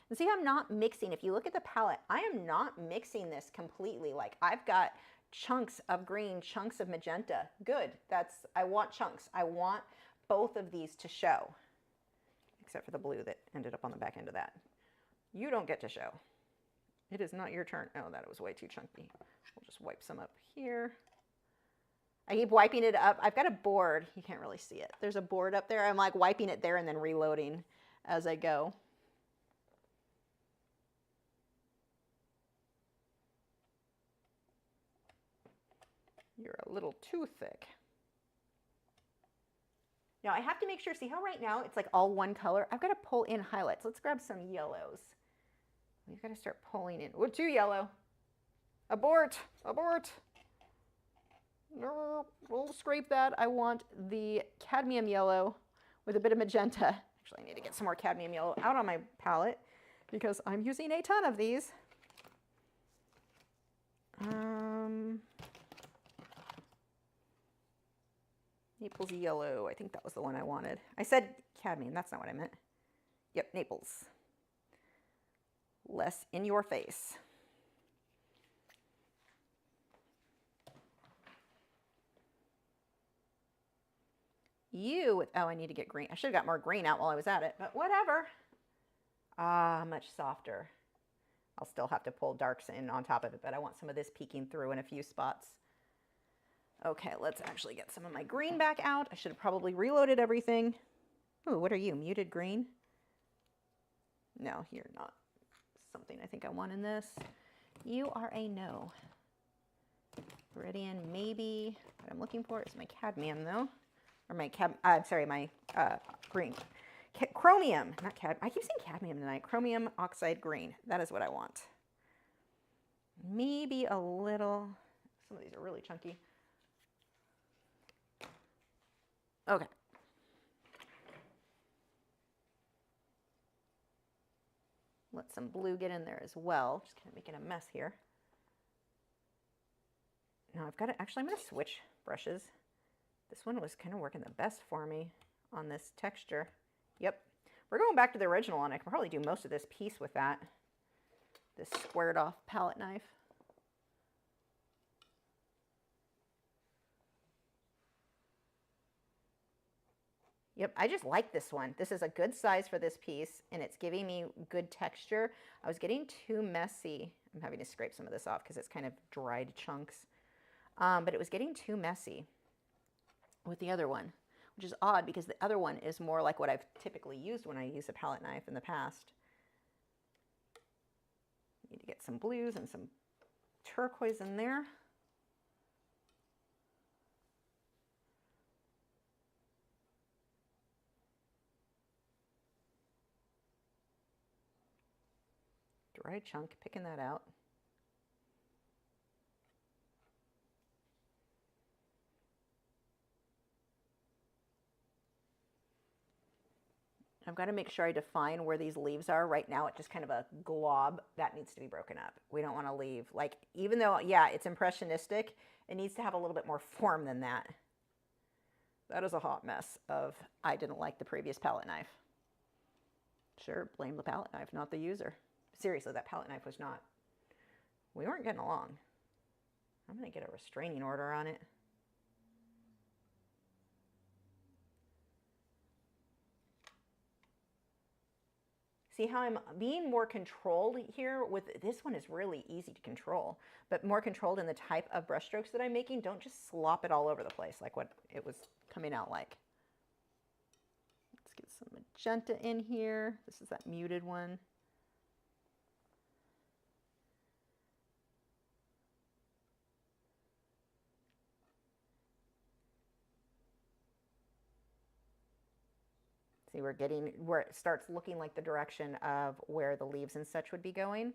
And see, I'm not mixing. If you look at the palette, I am not mixing this completely. Like I've got chunks of green, chunks of magenta. Good, I want chunks. I want both of these to show. Except for the blue that ended up on the back end of that. You don't get to show. It is not your turn. Oh, that was way too chunky. We'll just wipe some up here. I keep wiping it up. I've got a board. You can't really see it. There's a board up there. I'm like wiping it there and then reloading as I go. You're a little too thick. Now I have to make sure, see how right now it's like all one color? I've got to pull in highlights. Let's grab some yellows. We've got to start pulling in. We're too yellow. Abort, abort. No, we'll scrape that. I want the cadmium yellow with a bit of magenta. Actually, I need to get some more cadmium yellow out on my palette because I'm using a ton of these. Naples yellow, I think that was the one I wanted. I said cadmium, that's not what I meant. Yep, Naples. Less in your face. Oh, I need to get green. I should have got more green out while I was at it, but whatever. Ah, much softer. I'll still have to pull darks in on top of it, but I want some of this peeking through in a few spots. Okay, let's actually get some of my green back out. I should have probably reloaded everything. Ooh, what are you, muted green? No, you're not something I think I want in this. You are a no. Viridian, maybe. What I'm looking for is my cadmium, though. Or my green. Chromium, not cadmium. I keep saying cadmium tonight. Chromium oxide green. That is what I want. Maybe a little, some of these are really chunky. Okay. Let some blue get in there as well. Just kind of making a mess here. Now I've got to, actually I'm going to switch brushes. This one was kind of working the best for me on this texture. Yep. We're going back to the original one. I can probably do most of this piece with that. This squared off palette knife. Yep, I just like this one. This is a good size for this piece, and it's giving me good texture. I was getting too messy. I'm having to scrape some of this off because it's kind of dried chunks. But it was getting too messy with the other one, which is odd because the other one is more like what I've typically used when I use a palette knife in the past. Need to get some blues and some turquoise in there. Dry chunk, picking that out. I've got to make sure I define where these leaves are. Right now it's just kind of a glob that needs to be broken up. We don't want to leave, like, even though, yeah, it's impressionistic, it needs to have a little bit more form than that. That is a hot mess of, I didn't like the previous palette knife. Sure, blame the palette knife, not the user. Seriously, that palette knife was not, we weren't getting along. I'm going to get a restraining order on it. See how I'm being more controlled here with this one is really easy to control, but more controlled in the type of brush strokes that I'm making. Don't just slop it all over the place like what it was coming out like. Let's get some magenta in here. This is that muted one. See, we're getting where it starts looking like the direction of where the leaves and such would be going.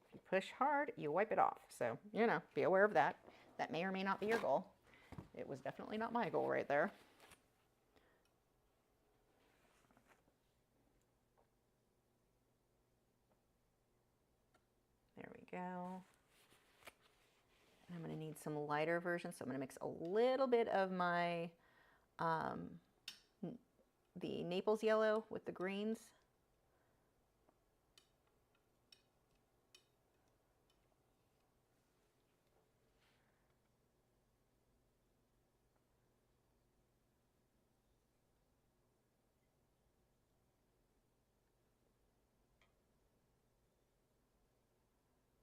If you push hard, you wipe it off. So, you know, be aware of that. That may or may not be your goal. It was definitely not my goal right there. There we go. I'm going to need some lighter versions, so I'm going to mix a little bit of my, the Naples yellow with the greens.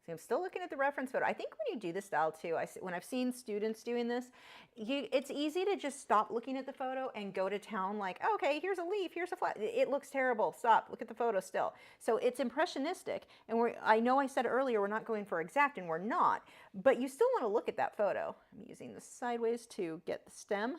See, I'm still looking at the reference photo. I think when you do this style too, when I've seen students doing this, it's easy to just stop looking at the photo and go to town like, oh, okay, here's a leaf, here's a flower. It looks terrible. Stop, look at the photo still. So it's impressionistic. And I know I said earlier we're not going for exact, and we're not, but you still want to look at that photo. I'm using this sideways to get the stem.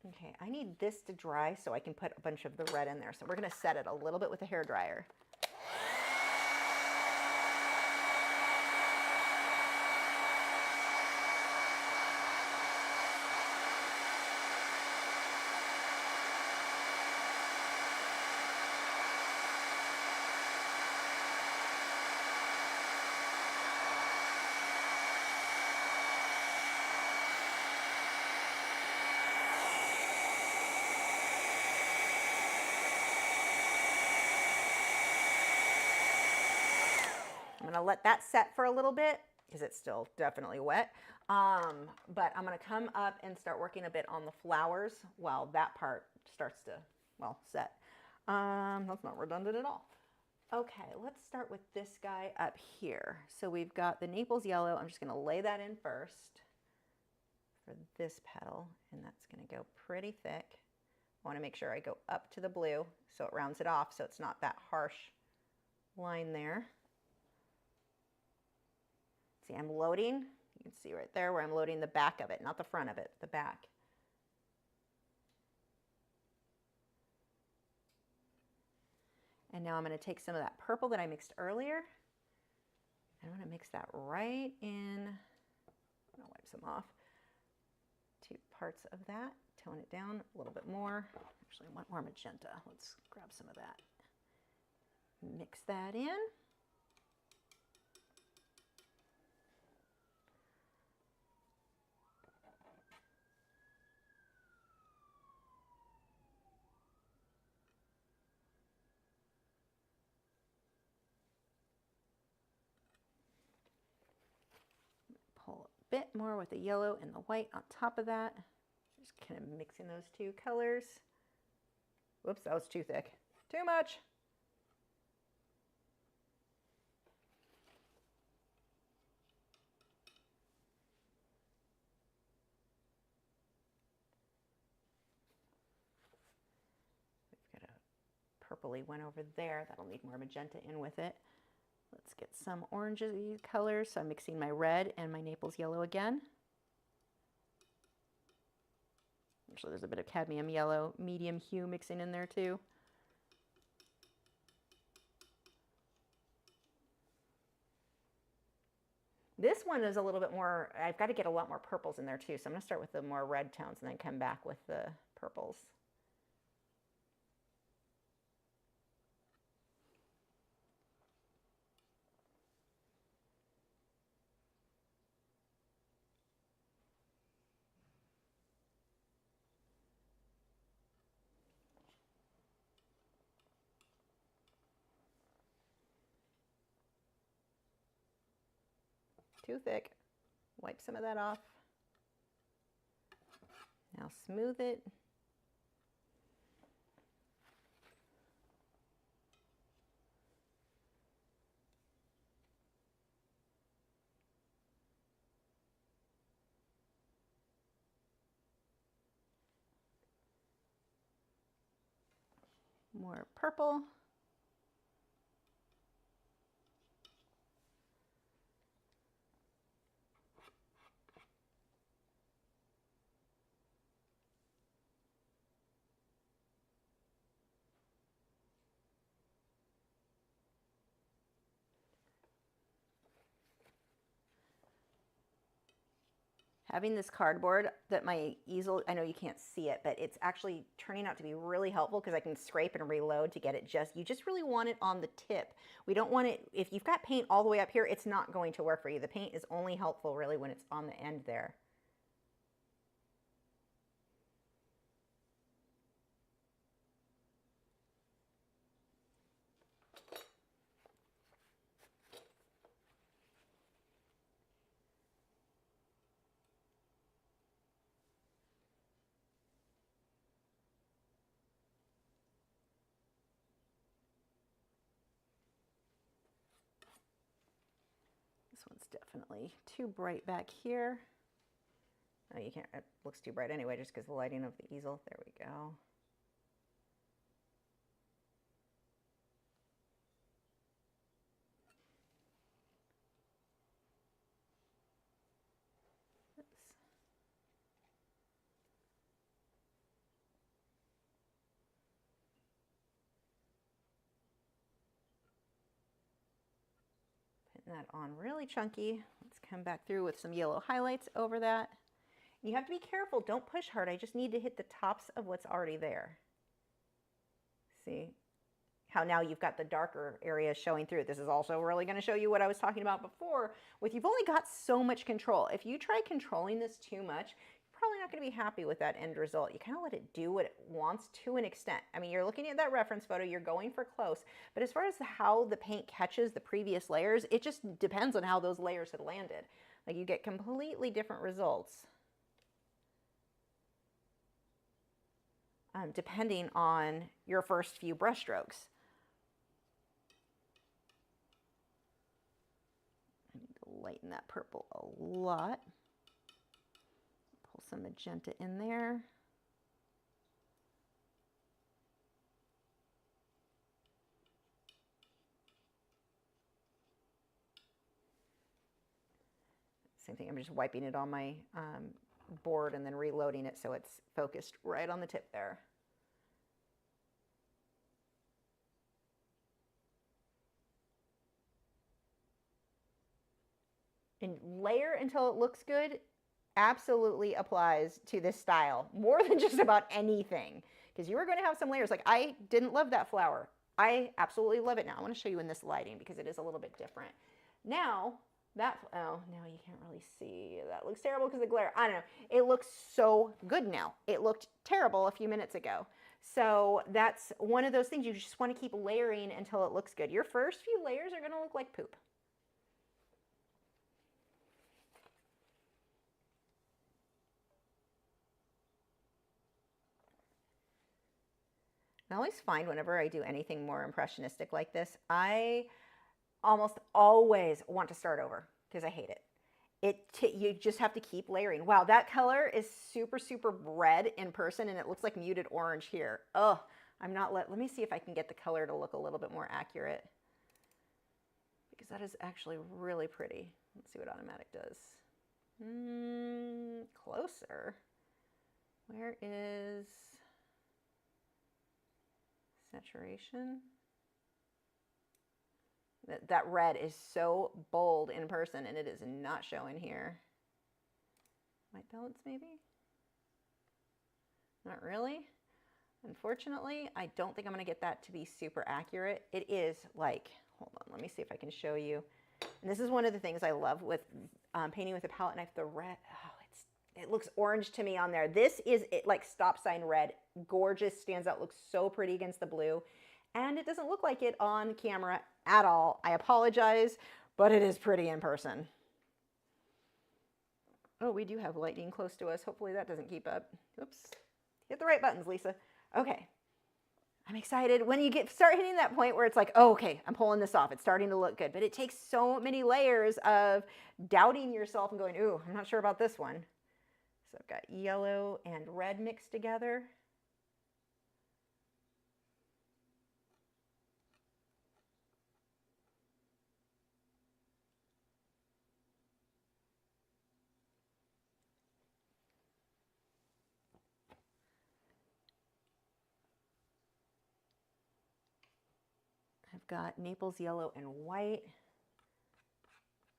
Okay, I need this to dry so I can put a bunch of the red in there. So we're going to set it a little bit with a hairdryer. I'm going to let that set for a little bit because it's still definitely wet. But I'm going to come up and start working a bit on the flowers while that part starts to, well, set. That's not redundant at all. Okay, let's start with this guy up here. So we've got the Naples yellow. I'm just going to lay that in first. for this petal, and that's going to go pretty thick. I want to make sure I go up to the blue so it rounds it off so it's not that harsh line there. See, I'm loading, you can see right there where I'm loading the back of it, not the front of it, the back. And now I'm going to take some of that purple that I mixed earlier. I want to mix that right in. I'll wipe some off. 2 parts of that. Tone it down a little bit more. Actually, I want more magenta. Let's grab some of that. Mix that in. Pull a bit more with the yellow and the white on top of that. Just kind of mixing those 2 colors. Whoops, that was too thick. Too much. We've got a purpley one over there. That'll need more magenta in with it. Let's get some orangey colors. So I'm mixing my red and my Naples yellow again. Actually, there's a bit of cadmium yellow, medium hue mixing in there too. This one is a little bit more, I've got to get a lot more purples in there too. So I'm going to start with the more red tones and then come back with the purples. Too thick. Wipe some of that off. Now smooth it. More purple. Having this cardboard that my easel, I know you can't see it, but it's actually turning out to be really helpful because I can scrape and reload to get it you just really want it on the tip. We don't want it, if you've got paint all the way up here, it's not going to work for you. The paint is only helpful really when it's on the end there. This one's definitely too bright back here. Oh, you can't, it looks too bright anyway just because the lighting of the easel. There we go. That on really chunky. Let's come back through with some yellow highlights over that. You have to be careful, don't push hard. I just need to hit the tops of what's already there. See how now you've got the darker areas showing through. This is also really going to show you what I was talking about before with you've only got so much control. If you try controlling this too much, probably not going to be happy with that end result. You kind of let it do what it wants to an extent. I mean, you're looking at that reference photo, you're going for close, but as far as how the paint catches the previous layers, it just depends on how those layers had landed. Like you get completely different results depending on your first few brush strokes. I need to lighten that purple a lot. Pull some magenta in there. Same thing, I'm just wiping it on my board and then reloading it so it's focused right on the tip there. And layer until it looks good absolutely applies to this style more than just about anything, because you are going to have some layers. Like, I didn't love that flower. I absolutely love it now. I want to show you in this lighting because it is a little bit different. Now, that, oh, now you can't really see. That looks terrible because of the glare. I don't know. It looks so good now. It looked terrible a few minutes ago. So that's one of those things. You just want to keep layering until it looks good. Your first few layers are going to look like poop. I always find whenever I do anything more impressionistic like this, I almost always want to start over because I hate it. You just have to keep layering. Wow, that color is super, super red in person, and it looks like muted orange here. Oh, I'm not let me see if I can get the color to look a little bit more accurate, because that is actually really pretty. Let's see what automatic does. Closer. Where is saturation? That red is so bold in person, and it is not showing here. White balance, maybe? Not really. Unfortunately, I don't think I'm going to get that to be super accurate. It is like, hold on, let me see if I can show you. And this is one of the things I love with painting with a palette knife. The red, oh, it looks orange to me on there. This is it, like stop sign red. Gorgeous, stands out, looks so pretty against the blue. And it doesn't look like it on camera at all. I apologize, but it is pretty in person. Oh, we do have lightning close to us. Hopefully that doesn't keep up. Oops. Hit the right buttons, Lisa. Okay. I'm excited when you start hitting that point where it's like, oh, okay, I'm pulling this off. It's starting to look good. But it takes so many layers of doubting yourself and going, ooh, I'm not sure about this one. So I've got yellow and red mixed together. I've got Naples yellow and white.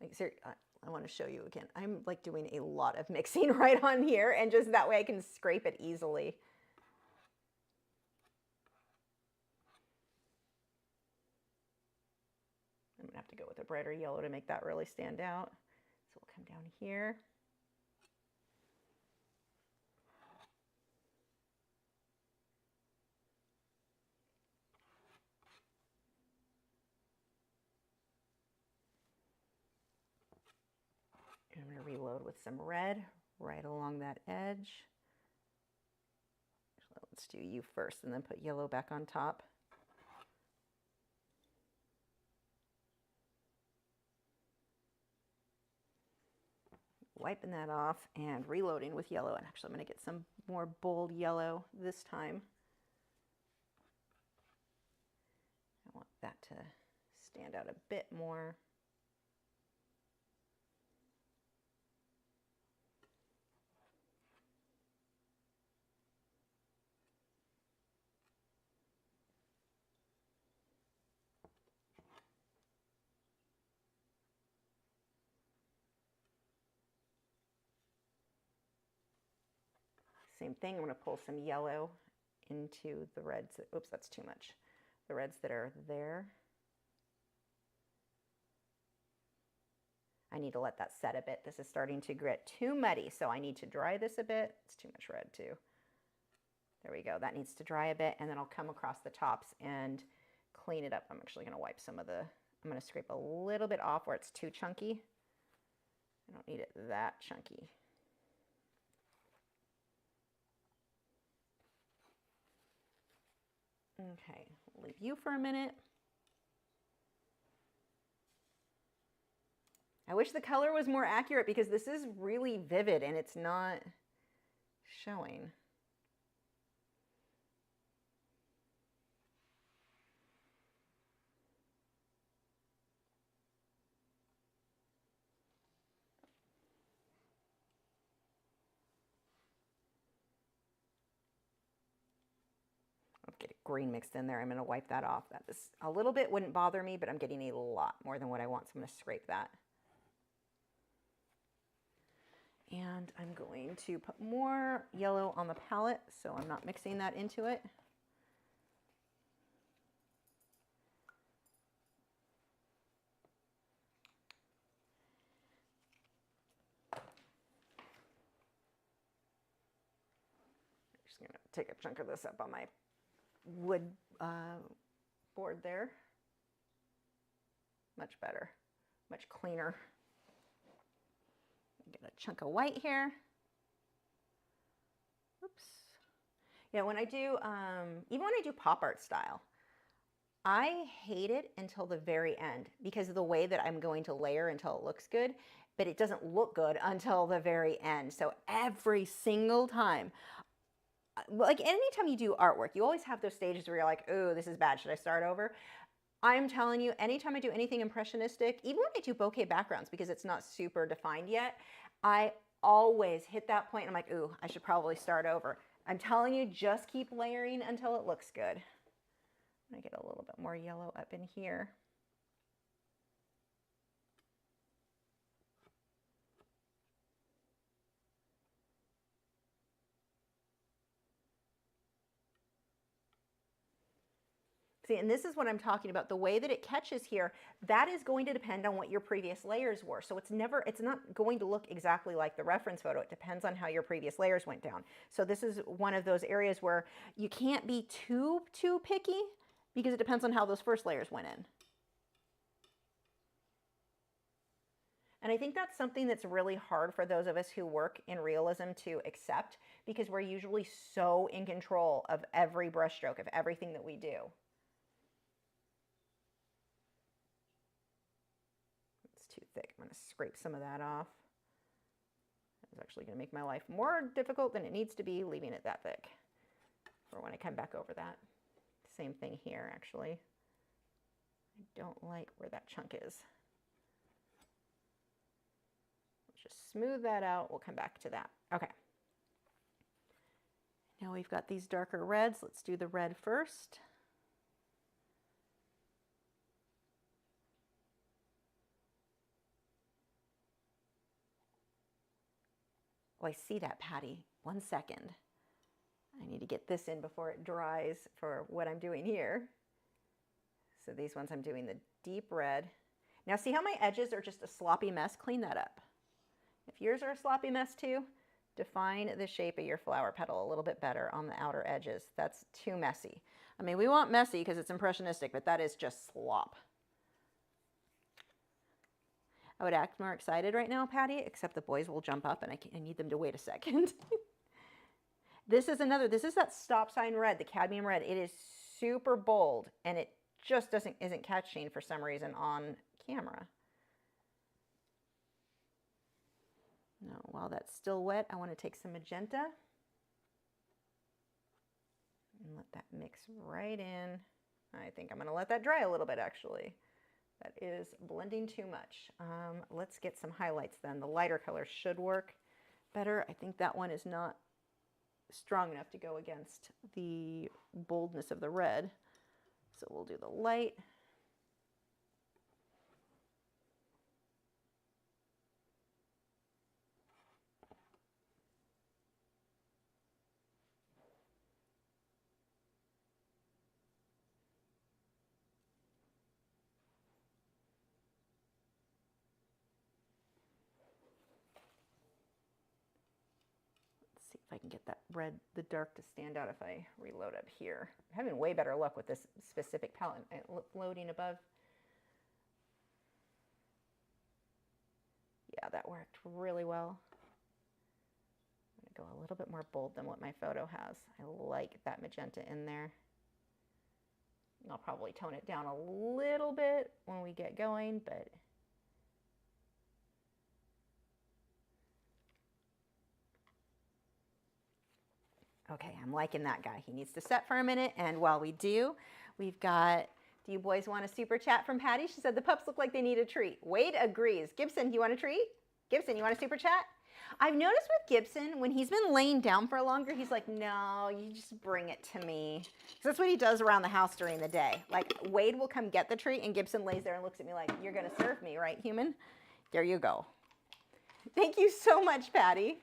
Like, I want to show you again. I'm like doing a lot of mixing right on here, and just that way I can scrape it easily. I'm gonna have to go with a brighter yellow to make that really stand out. So we'll come down here. And I'm going to reload with some red right along that edge. Actually, let's do you first and then put yellow back on top. Wiping that off and reloading with yellow. And actually, I'm going to get some more bold yellow this time. I want that to stand out a bit more. Same thing, I'm going to pull some yellow into the reds. Oops, that's too much. The reds that are there. I need to let that set a bit. This is starting to get too muddy, so I need to dry this a bit. It's too much red too. There we go. That needs to dry a bit, and then I'll come across the tops and clean it up. I'm actually going to wipe some of the, I'm going to scrape a little bit off where it's too chunky. I don't need it that chunky. Okay, we'll leave you for a minute. I wish the color was more accurate because this is really vivid and it's not, showing. Get green mixed in there. I'm going to wipe that off. That is a little bit, wouldn't bother me, but I'm getting a lot more than what I want, so I'm going to scrape that. And I'm going to put more yellow on the palette, so I'm not mixing that into it. I'm just going to take a chunk of this up on my wood board there. Much better, much cleaner. Get a chunk of white here. Oops. Yeah, when I do, even when I do pop art style, I hate it until the very end because of the way that I'm going to layer until it looks good, but it doesn't look good until the very end. So every single time, like anytime you do artwork, you always have those stages where you're like, oh, this is bad, should I start over? I'm telling you, anytime I do anything impressionistic, even when I do bokeh backgrounds, because it's not super defined yet, I always hit that point and I'm like, ooh, I should probably start over. I'm telling you, just keep layering until it looks good. I'm gonna get a little bit more yellow up in here. See, and this is what I'm talking about. The way that it catches here, that is going to depend on what your previous layers were. So it's not going to look exactly like the reference photo. It depends on how your previous layers went down. So this is one of those areas where you can't be too picky because it depends on how those first layers went in. And I think that's something that's really hard for those of us who work in realism to accept because we're usually so in control of every brush stroke, of everything that we do. Too thick. I'm going to scrape some of that off. It's actually going to make my life more difficult than it needs to be, leaving it that thick for when I come back over that. Same thing here, actually. I don't like where that chunk is. Let's just smooth that out. We'll come back to that. Okay. Now we've got these darker reds. Let's do the red first. Oh, I see that, Patty. 1 second. I need to get this in before it dries for what I'm doing here. So these ones I'm doing the deep red. Now see how my edges are just a sloppy mess? Clean that up. If yours are a sloppy mess too, define the shape of your flower petal a little bit better on the outer edges. That's too messy. I mean, we want messy because it's impressionistic, but that is just slop. I would act more excited right now, Patty, except the boys will jump up and I need them to wait a second. This is that stop sign red, the cadmium red. It is super bold and it just isn't catching for some reason on camera. Now, while that's still wet, I want to take some magenta and let that mix right in. I think I'm going to let that dry a little bit, actually. That is blending too much. Let's get some highlights then. The lighter color should work better. I think that one is not strong enough to go against the boldness of the red. So we'll do the light. See if I can get that red, the dark to stand out if I reload up here. I'm having way better luck with this specific palette. Loading above. Yeah, that worked really well. I'm going to go a little bit more bold than what my photo has. I like that magenta in there. I'll probably tone it down a little bit when we get going, but Okay, I'm liking that guy. He needs to set for a minute. And while we do, we've got, do you boys want a super chat from Patty? She said the pups look like they need a treat. Wade agrees. Gibson, you want a treat? Gibson, you want a super chat? I've noticed with Gibson, when he's been laying down for longer, he's like, no, you just bring it to me. So that's what he does around the house during the day. Like, Wade will come get the treat, and Gibson lays there and looks at me like, you're going to serve me, right, human? There you go. Thank you so much, Patty.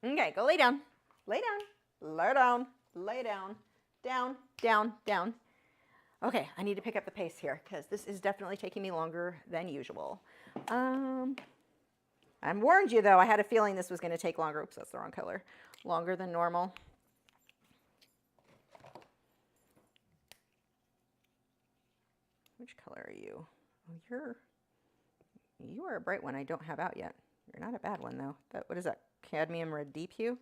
Okay, go lay down. Lay down. Lay down. Lay down. Down, down, down. Okay, I need to pick up the pace here because this is definitely taking me longer than usual. I warned you, though. I had a feeling this was going to take longer. Oops, that's the wrong color. Longer than normal. Which color are you? Oh, you are a bright one I don't have out yet. You're not a bad one, though. What is that? Cadmium red deep hue?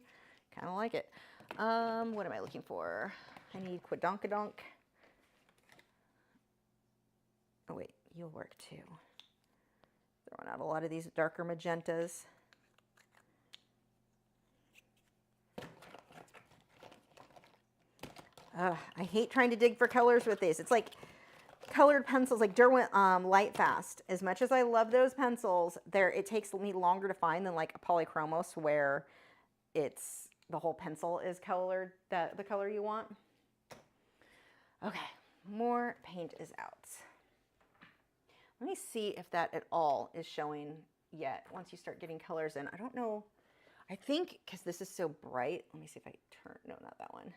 Kind of like it. What am I looking for? I need Quidonkadonk. Oh, wait. You'll work, too. Throwing out a lot of these darker magentas. I hate trying to dig for colors with these. It's like colored pencils, like Derwent Light Fast. As much as I love those pencils, it takes me longer to find than like a Polychromos where it's the whole pencil is colored the color you want. Okay, more paint is out. Let me see if that at all is showing yet once you start getting colors in. I don't know. I think because this is so bright, let me see if I turn, no, not that one.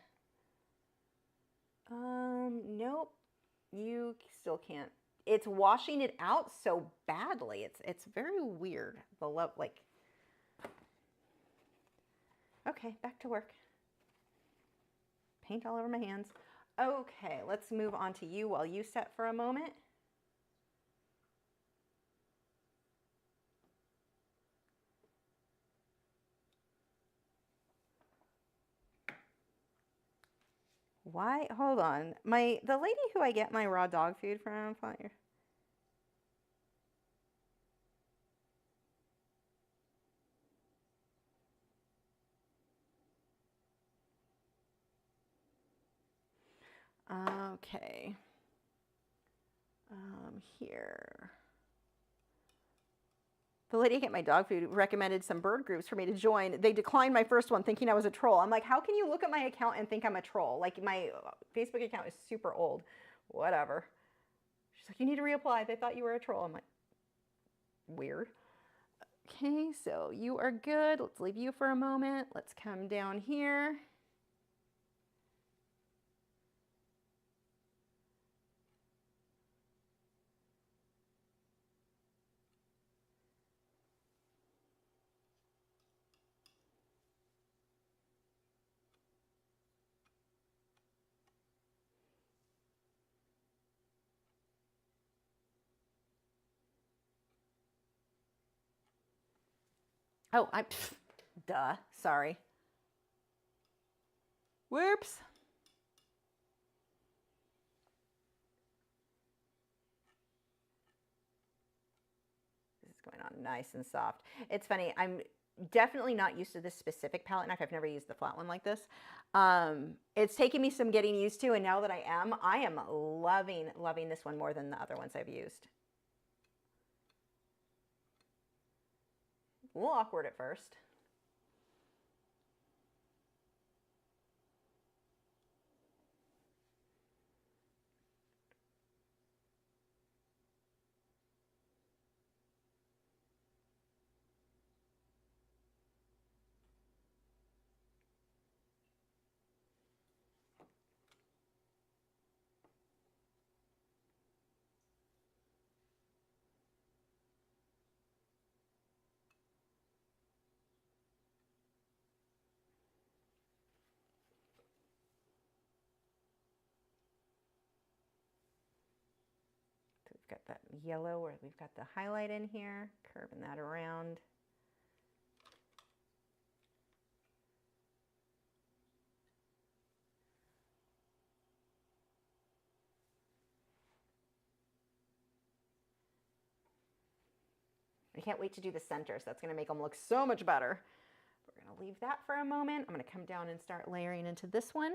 Nope. You still can't. It's washing it out so badly. It's very weird. The love, like. Okay, back to work. Paint all over my hands. Okay, let's move on to you while you set for a moment. Why? Hold on. The lady who I get my raw dog food from, fire. Okay. Here. The lady I get my dog food recommended some bird groups for me to join. They declined my first one thinking I was a troll. I'm like, how can you look at my account and think I'm a troll? Like, my Facebook account is super old. Whatever. She's like, you need to reapply. They thought you were a troll. I'm like, weird. Okay, so you are good. Let's leave you for a moment. Let's come down here. Oh, duh, sorry. Whoops. This is going on nice and soft. It's funny, I'm definitely not used to this specific palette knife. I've never used the flat one like this. It's taken me some getting used to, and now that I am loving this one more than the other ones I've used. A little awkward at first. We've got that yellow where we've got the highlight in here, curving that around. I can't wait to do the centers. That's going to make them look so much better. We're going to leave that for a moment. I'm going to come down and start layering into this one.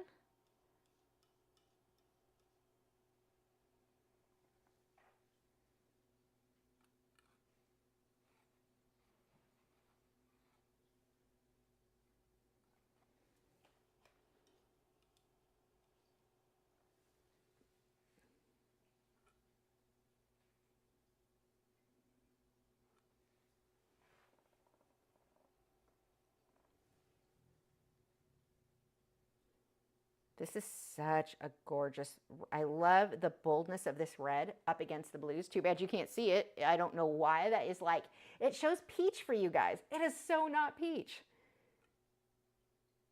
This is such a gorgeous, I love the boldness of this red up against the blues. Too bad you can't see it. I don't know why that is like, it shows peach for you guys. It is so not peach.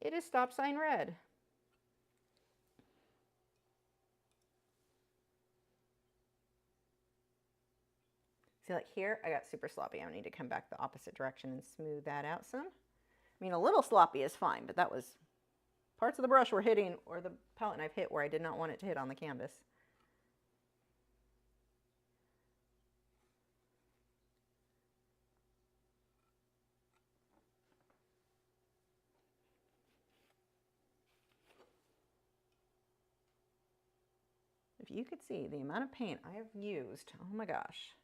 It is stop sign red. See, like here, I got super sloppy. I need to come back the opposite direction and smooth that out some. I mean, a little sloppy is fine, but that was parts of the brush were hitting, or the palette knife hit where I did not want it to hit on the canvas. If you could see the amount of paint I have used, oh my gosh.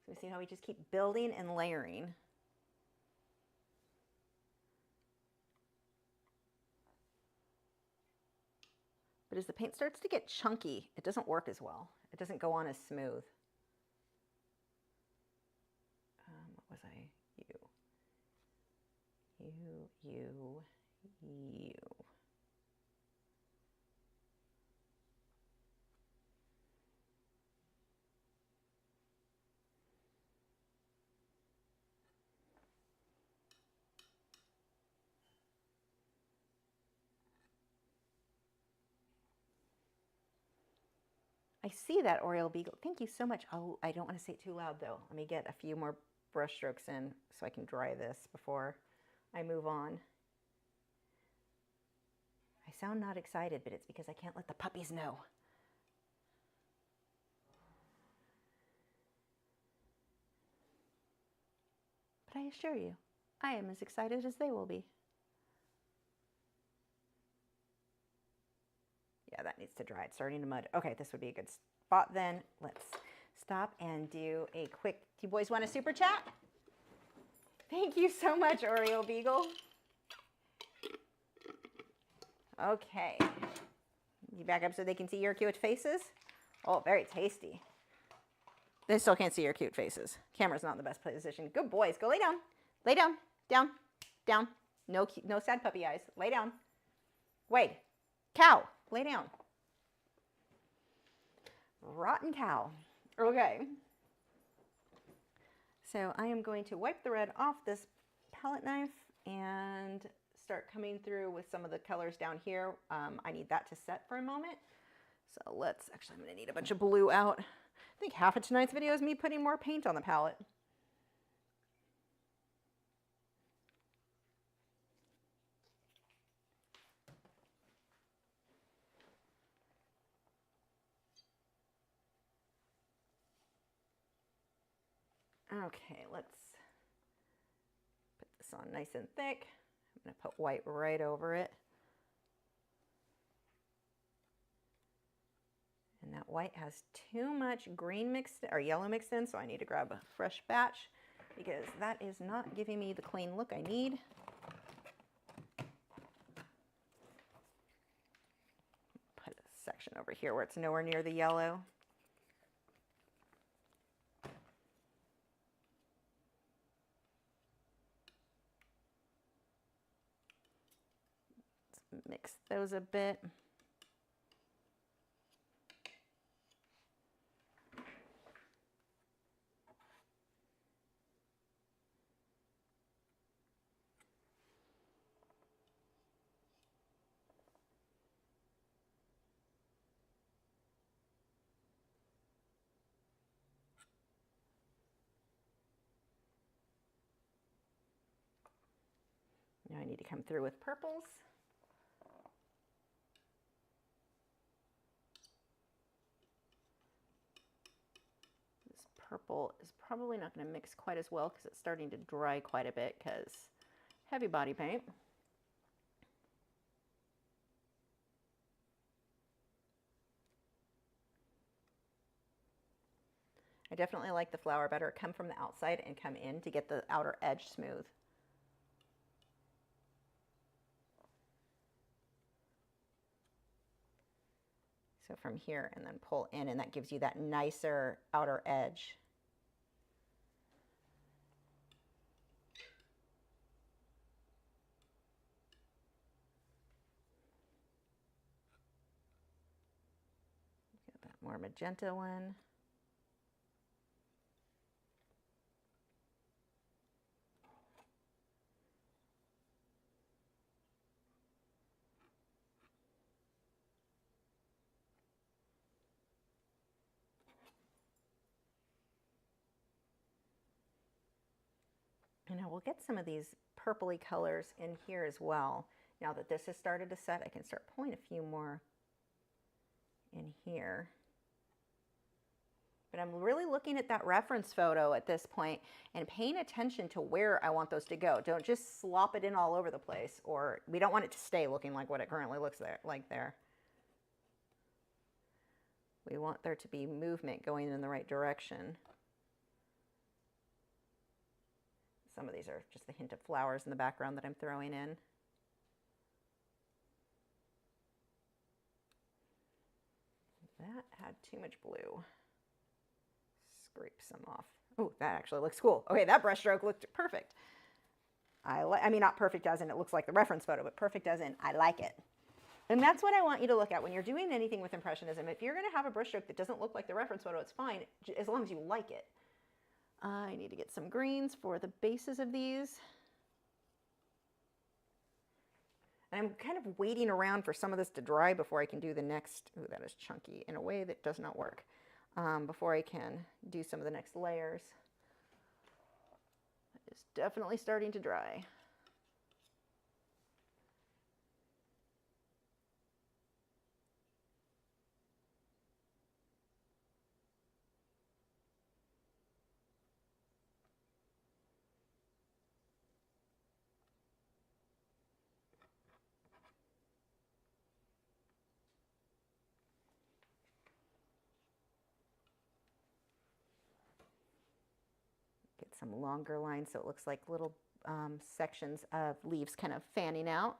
So see how we just keep building and layering. But as the paint starts to get chunky, it doesn't work as well. It doesn't go on as smooth. What was I? You. I see that, Oriole Beagle. Thank you so much. Oh, I don't want to say it too loud though. Let me get a few more brush strokes in so I can dry this before I move on. I sound not excited, but it's because I can't let the puppies know. But I assure you, I am as excited as they will be. Yeah, that needs to dry. It's starting to mud. Okay, this would be a good spot then. Let's stop and do a quick, do you boys want a super chat? Thank you so much, Oriole Beagle. Okay. You back up so they can see your cute faces? Oh, very tasty. They still can't see your cute faces. Camera's not in the best position. Good boys. Go lay down. Lay down. Down. Down. No sad puppy eyes. Lay down. Wait. Cow. Lay down. Rotten cow. Okay. So I am going to wipe the red off this palette knife and start coming through with some of the colors down here. I need that to set for a moment. So let's, actually I'm gonna need a bunch of blue out. I think half of tonight's video is me putting more paint on the palette. Okay, let's put this on nice and thick. I'm gonna put white right over it. And that white has too much green mixed or yellow mixed in, so I need to grab a fresh batch because that is not giving me the clean look I need. Put a section over here where it's nowhere near the yellow. Let's mix those a bit. need to come through with purples. This purple is probably not going to mix quite as well because it's starting to dry quite a bit because heavy body paint. I definitely like the flower better come from the outside and come in to get the outer edge smooth. So from here and then pull in, and that gives you that nicer outer edge. Get that more magenta one. And I will get some of these purpley colors in here as well. Now that this has started to set, I can start pulling a few more in here. But I'm really looking at that reference photo at this point and paying attention to where I want those to go. Don't just slop it in all over the place, or we don't want it to stay looking like what it currently looks like there. We want there to be movement going in the right direction. Some of these are just the hint of flowers in the background that I'm throwing in. That had too much blue. Scrape some off. Oh, that actually looks cool. Okay, that brush stroke looked perfect. I mean, not perfect as in it looks like the reference photo, but perfect as in I like it. And that's what I want you to look at when you're doing anything with Impressionism. If you're going to have a brush stroke that doesn't look like the reference photo, it's fine, as long as you like it. I need to get some greens for the bases of these. And I'm kind of waiting around for some of this to dry before I can do the next. Ooh, that is chunky in a way that does not work. Before I can do some of the next layers. It's definitely starting to dry. Get some longer lines so it looks like little sections of leaves kind of fanning out.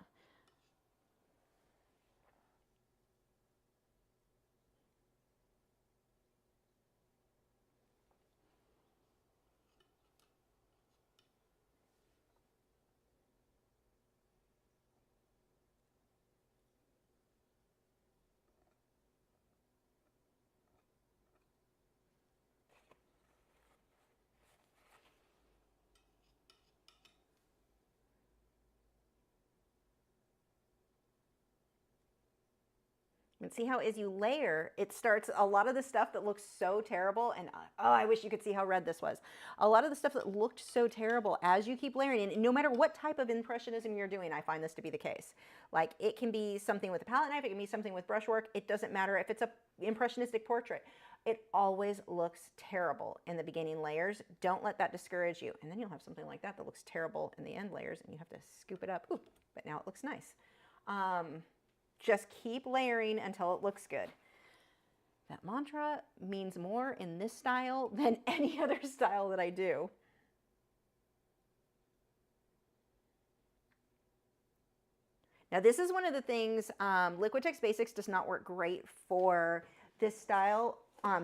And see how as you layer, it starts, a lot of the stuff that looks so terrible, and oh, I wish you could see how red this was. A lot of the stuff that looked so terrible, as you keep layering, and no matter what type of Impressionism you're doing, I find this to be the case. Like, it can be something with a palette knife, it can be something with brushwork, it doesn't matter if it's a impressionistic portrait. It always looks terrible in the beginning layers. Don't let that discourage you. And then you'll have something like that that looks terrible in the end layers, and you have to scoop it up. Ooh, but now it looks nice. Just keep layering until it looks good. That mantra means more in this style than any other style that I do. Now this is one of the things, Liquitex Basics does not work great for this style.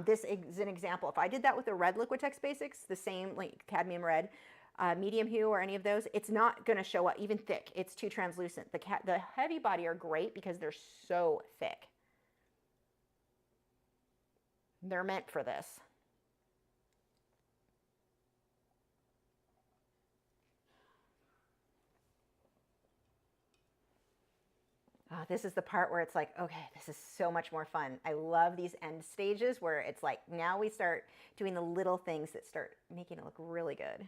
This is an example. If I did that with the red Liquitex Basics, the same like cadmium red, medium hue or any of those, it's not going to show up even thick. It's too translucent. The heavy body are great because they're so thick. They're meant for this. Oh, this is the part where it's like, okay, this is so much more fun. I love these end stages where it's like, now we start doing the little things that start making it look really good.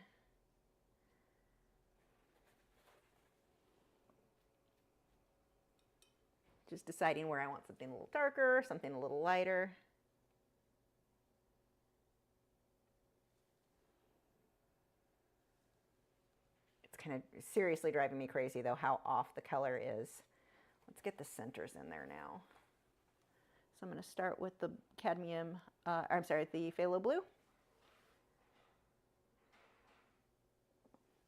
Just deciding where I want something a little darker, something a little lighter. It's kind of seriously driving me crazy though how off the color is. Let's get the centers in there now. So I'm going to start with the cadmium, I'm sorry, the phthalo blue.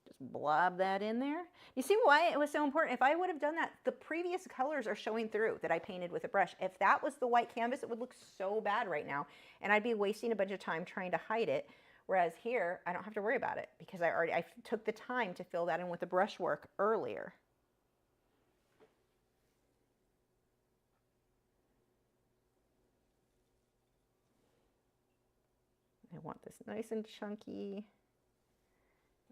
Just blob that in there. You see why it was so important? If I would have done that, the previous colors are showing through that I painted with a brush. If that was the white canvas, it would look so bad right now. And I'd be wasting a bunch of time trying to hide it. Whereas here, I don't have to worry about it because I took the time to fill that in with the brushwork earlier. I want this nice and chunky.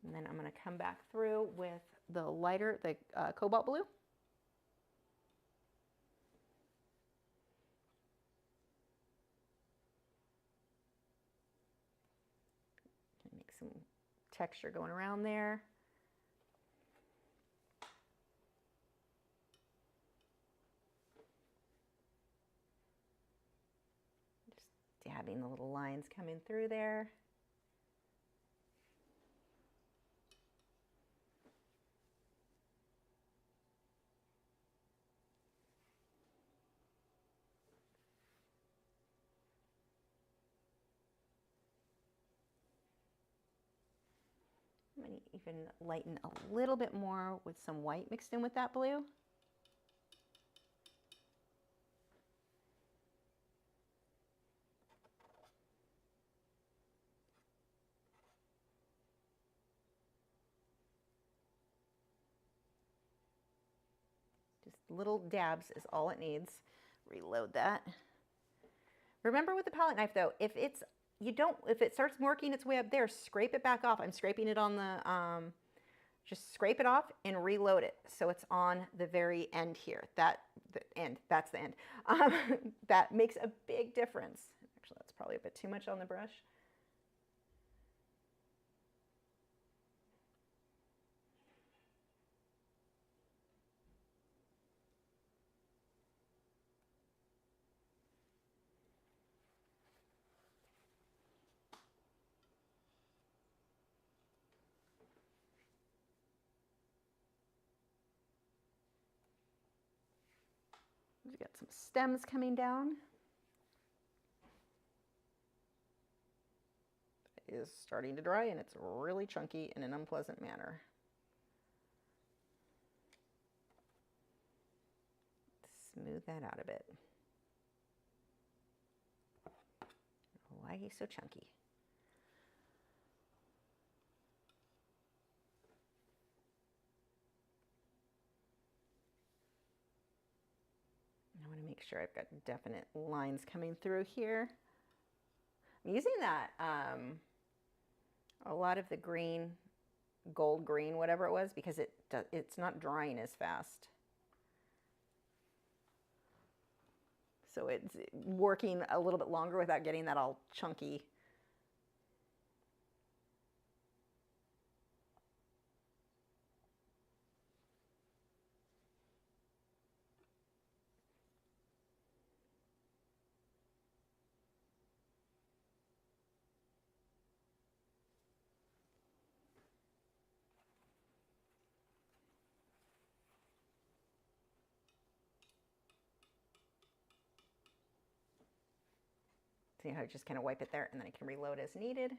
And then I'm going to come back through with the lighter, the cobalt blue. Make some texture going around there. Just dabbing the little lines coming through there. I'm going to even lighten a little bit more with some white mixed in with that blue. Just little dabs is all it needs. Reload that. Remember with the palette knife though, if it starts working its way up there, scrape it back off. I'm scraping it on the, just scrape it off and reload it. So it's on the very end here. That's the end. That makes a big difference. Actually, that's probably a bit too much on the brush. We've got some stems coming down. It is starting to dry and it's really chunky in an unpleasant manner. Smooth that out a bit. Why are you so chunky? I want to make sure I've got definite lines coming through here. I'm using that, a lot of the green, gold green, whatever it was, because it's not drying as fast. So it's working a little bit longer without getting that all chunky. See how I just kind of wipe it there and then I can reload as needed. Get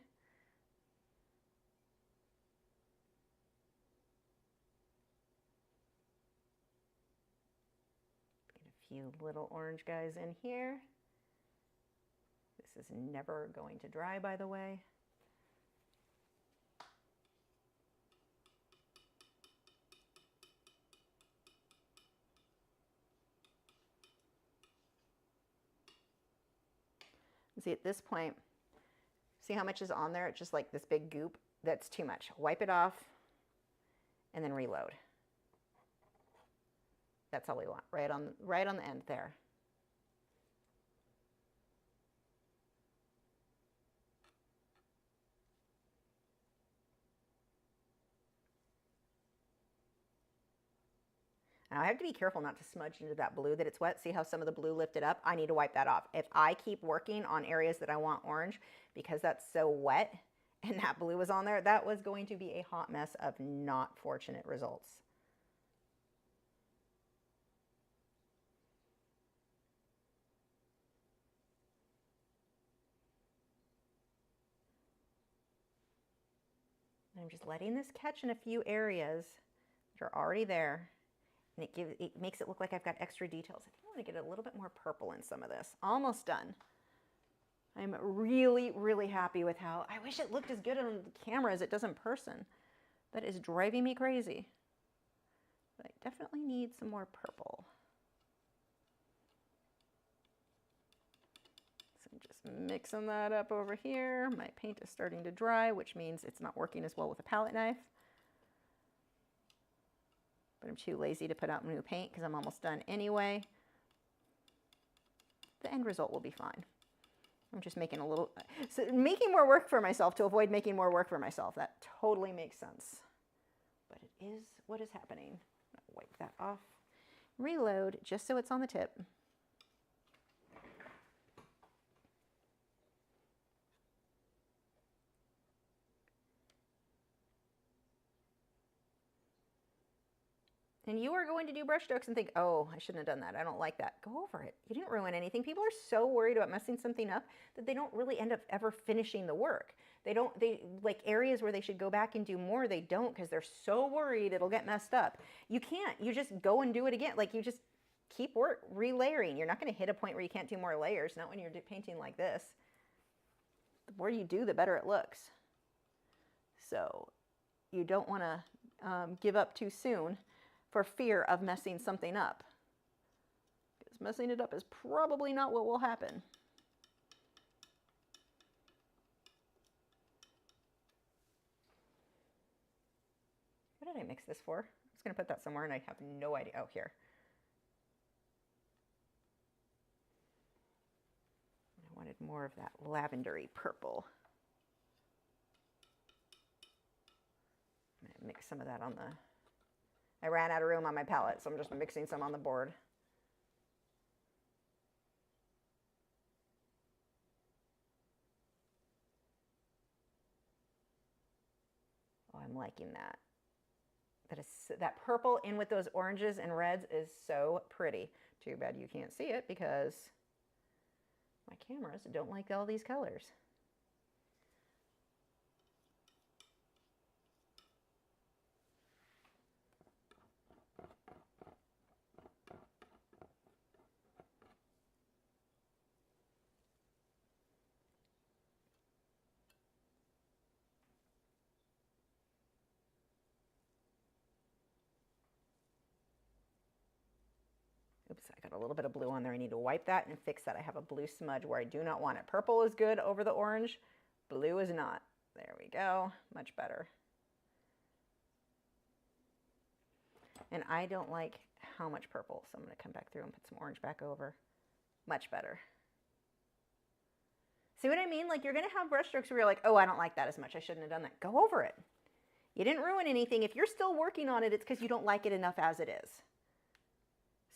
a few little orange guys in here. This is never going to dry, by the way. See, at this point, see how much is on there? It's just like this big goop. That's too much. Wipe it off and then reload. That's all we want, right on the end there. Now I have to be careful not to smudge into that blue that it's wet. See how some of the blue lifted up? I need to wipe that off. If I keep working on areas that I want orange, because that's so wet and that blue was on there, that was going to be a hot mess of not fortunate results. I'm just letting this catch in a few areas that are already there, and it makes it look like I've got extra details. I think I want to get a little bit more purple in some of this. Almost done. I'm really, really happy with how, I wish it looked as good on the camera as it does in person. That is driving me crazy. But I definitely need some more purple. Just mixing that up over here. My paint is starting to dry, which means it's not working as well with a palette knife. But I'm too lazy to put out new paint because I'm almost done anyway. The end result will be fine. I'm just making a little, so making more work for myself to avoid making more work for myself. That totally makes sense. But it is what is happening. Wipe that off. Reload just so it's on the tip. And you are going to do brush strokes and think, oh, I shouldn't have done that. I don't like that. Go over it. You didn't ruin anything. People are so worried about messing something up that they don't really end up ever finishing the work. They like areas where they should go back and do more, they don't because they're so worried it'll get messed up. You can't. You just go and do it again. Like you just keep relayering. You're not going to hit a point where you can't do more layers, not when you're painting like this. The more you do, the better it looks. So you don't want to give up too soon for fear of messing something up. Because messing it up is probably not what will happen. What did I mix this for? I was going to put that somewhere and I have no idea. Oh, here. I wanted more of that lavendery purple. I'm going to mix some of that on the... I ran out of room on my palette, so I'm just mixing some on the board. Oh, I'm liking that. That purple in with those oranges and reds is so pretty. Too bad you can't see it because my cameras don't like all these colors. Oops, I got a little bit of blue on there. I need to wipe that and fix that. I have a blue smudge where I do not want it. Purple is good over the orange. Blue is not. There we go. Much better. And I don't like how much purple, so I'm going to come back through and put some orange back over. Much better. See what I mean? Like you're going to have brush strokes where you're like, oh, I don't like that as much. I shouldn't have done that. Go over it. You didn't ruin anything. If you're still working on it, it's because you don't like it enough as it is.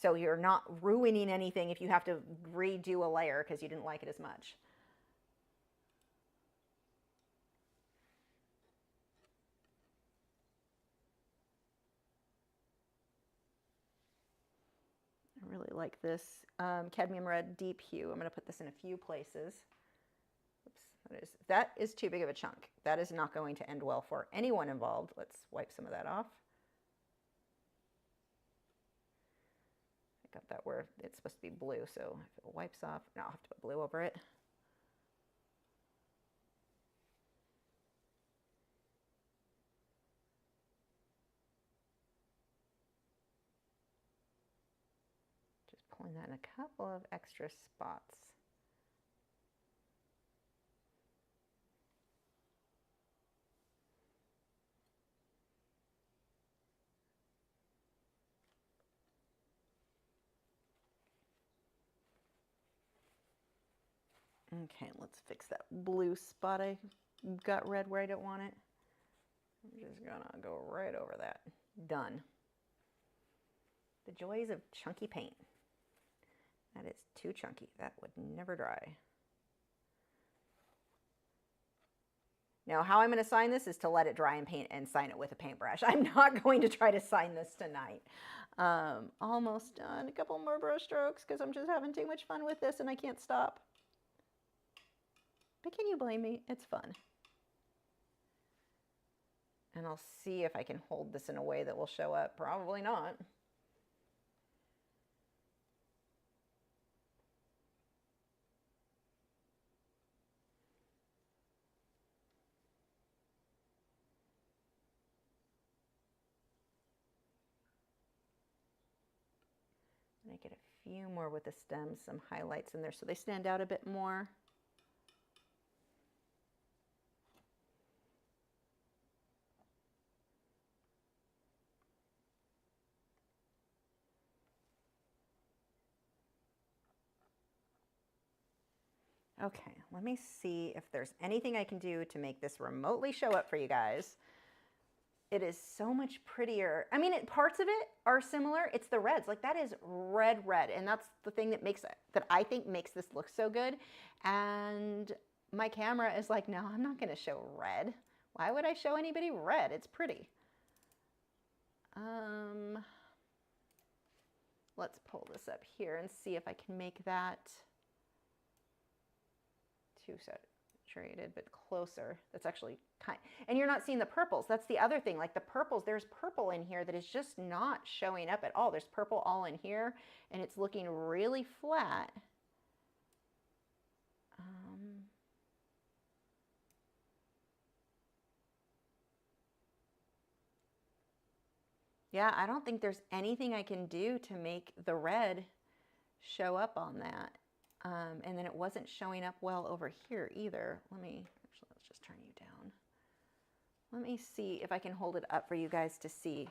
So you're not ruining anything if you have to redo a layer because you didn't like it as much. I really like this cadmium red deep hue. I'm going to put this in a few places. Oops, that is too big of a chunk. That is not going to end well for anyone involved. Let's wipe some of that off. Got that where it's supposed to be blue, so if it wipes off, now I'll have to put blue over it. Just pulling that in a couple of extra spots. Okay, let's fix that blue spot I got red where I don't want it. I'm just gonna go right over that. Done. The joys of chunky paint. That is too chunky. That would never dry. Now, how I'm going to sign this is to let it dry and paint and sign it with a paintbrush. I'm not going to try to sign this tonight. Almost done. A couple more brush strokes because I'm just having too much fun with this and I can't stop. But can you blame me? It's fun. And I'll see if I can hold this in a way that will show up. Probably not. And I get a few more with the stems, some highlights in there so they stand out a bit more. Okay, let me see if there's anything I can do to make this remotely show up for you guys. It is so much prettier. I mean, parts of it are similar. It's the reds. Like that is red, and that's the thing that makes it, that I think makes this look so good. And my camera is like, no, I'm not going to show red. Why would I show anybody red? It's pretty. Let's pull this up here and see if I can make that too saturated, but closer. That's actually kind, and you're not seeing the purples. That's the other thing. Like the purples, there's purple in here that is just not showing up at all. There's purple all in here, and it's looking really flat. Yeah, I don't think there's anything I can do to make the red show up on that. And then it wasn't showing up well over here either. Actually, let's just turn you down. Let me see if I can hold it up for you guys to see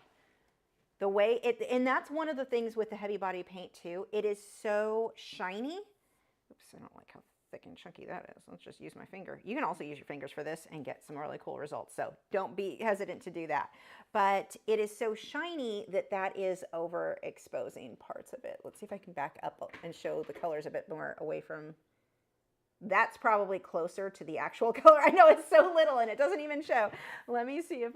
the way it, and that's one of the things with the heavy body paint too. It is so shiny. Oops, I don't like how thick and chunky that is. Let's just use my finger. You can also use your fingers for this and get some really cool results. So don't be hesitant to do that. But it is so shiny that that is overexposing parts of it. Let's see if I can back up and show the colors a bit more away from. That's probably closer to the actual color. I know it's so little and it doesn't even show. Let me see if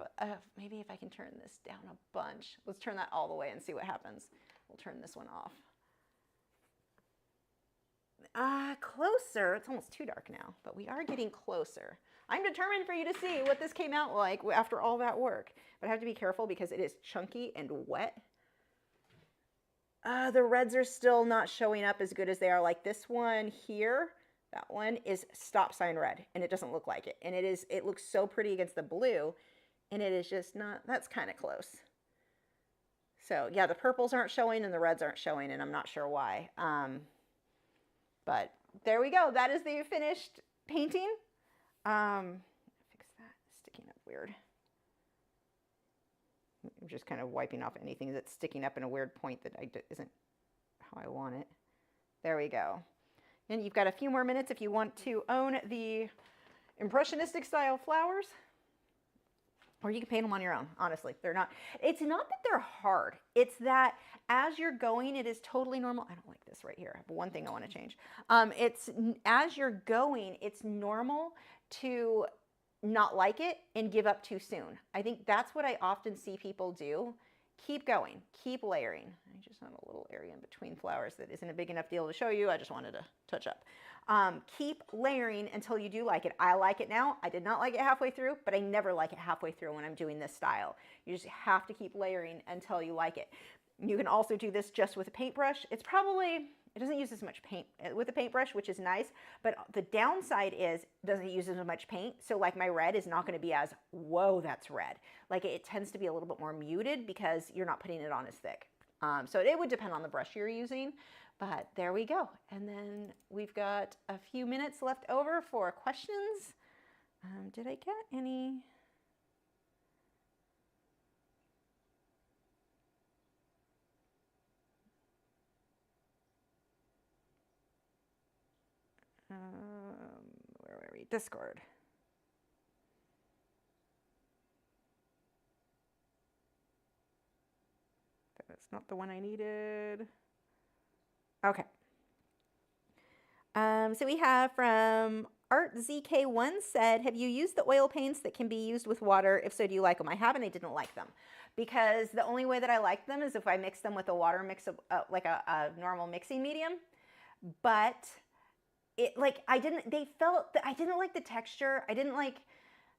maybe if I can turn this down a bunch. Let's turn that all the way and see what happens. We'll turn this one off. Closer. It's almost too dark now, but we are getting closer. I'm determined for you to see what this came out like after all that work. But I have to be careful because it is chunky and wet. The reds are still not showing up as good as they are. Like this one here, that one is stop sign red, and it doesn't look like it. And it looks so pretty against the blue, and it is just not, that's kind of close. So yeah, the purples aren't showing and the reds aren't showing, and I'm not sure why. But there we go. That is the finished painting. Fix that, sticking up weird. I'm just kind of wiping off anything that's sticking up in a weird point that isn't how I want it. There we go. And you've got a few more minutes if you want to own the Impressionistic style flowers. Or you can paint them on your own, honestly. They're not, it's not that they're hard. It's that as you're going, it is totally normal. I don't like this right here. I have one thing I want to change. It's as you're going, it's normal to not like it and give up too soon. I think that's what I often see people do. Keep going, keep layering. I just have a little area in between flowers that isn't a big enough deal to show you. I just wanted to touch up. Keep layering until you do like it. I like it now. I did not like it halfway through, but I never like it halfway through when I'm doing this style. You just have to keep layering until you like it. You can also do this just with a paintbrush. It doesn't use as much paint with a paintbrush, which is nice, but the downside is it doesn't use as much paint. So like my red is not going to be as, whoa, that's red. Like it tends to be a little bit more muted because you're not putting it on as thick. So it would depend on the brush you're using, but there we go. And then we've got a few minutes left over for questions. Did I get any? Where were we? Discord. That's not the one I needed. Okay. So we have from ArtZK1 said, have you used the oil paints that can be used with water? If so, do you like them? I haven't. I didn't like them because the only way that I like them is if I mix them with a water mix of like a normal mixing medium. But it I didn't like the texture. I didn't like,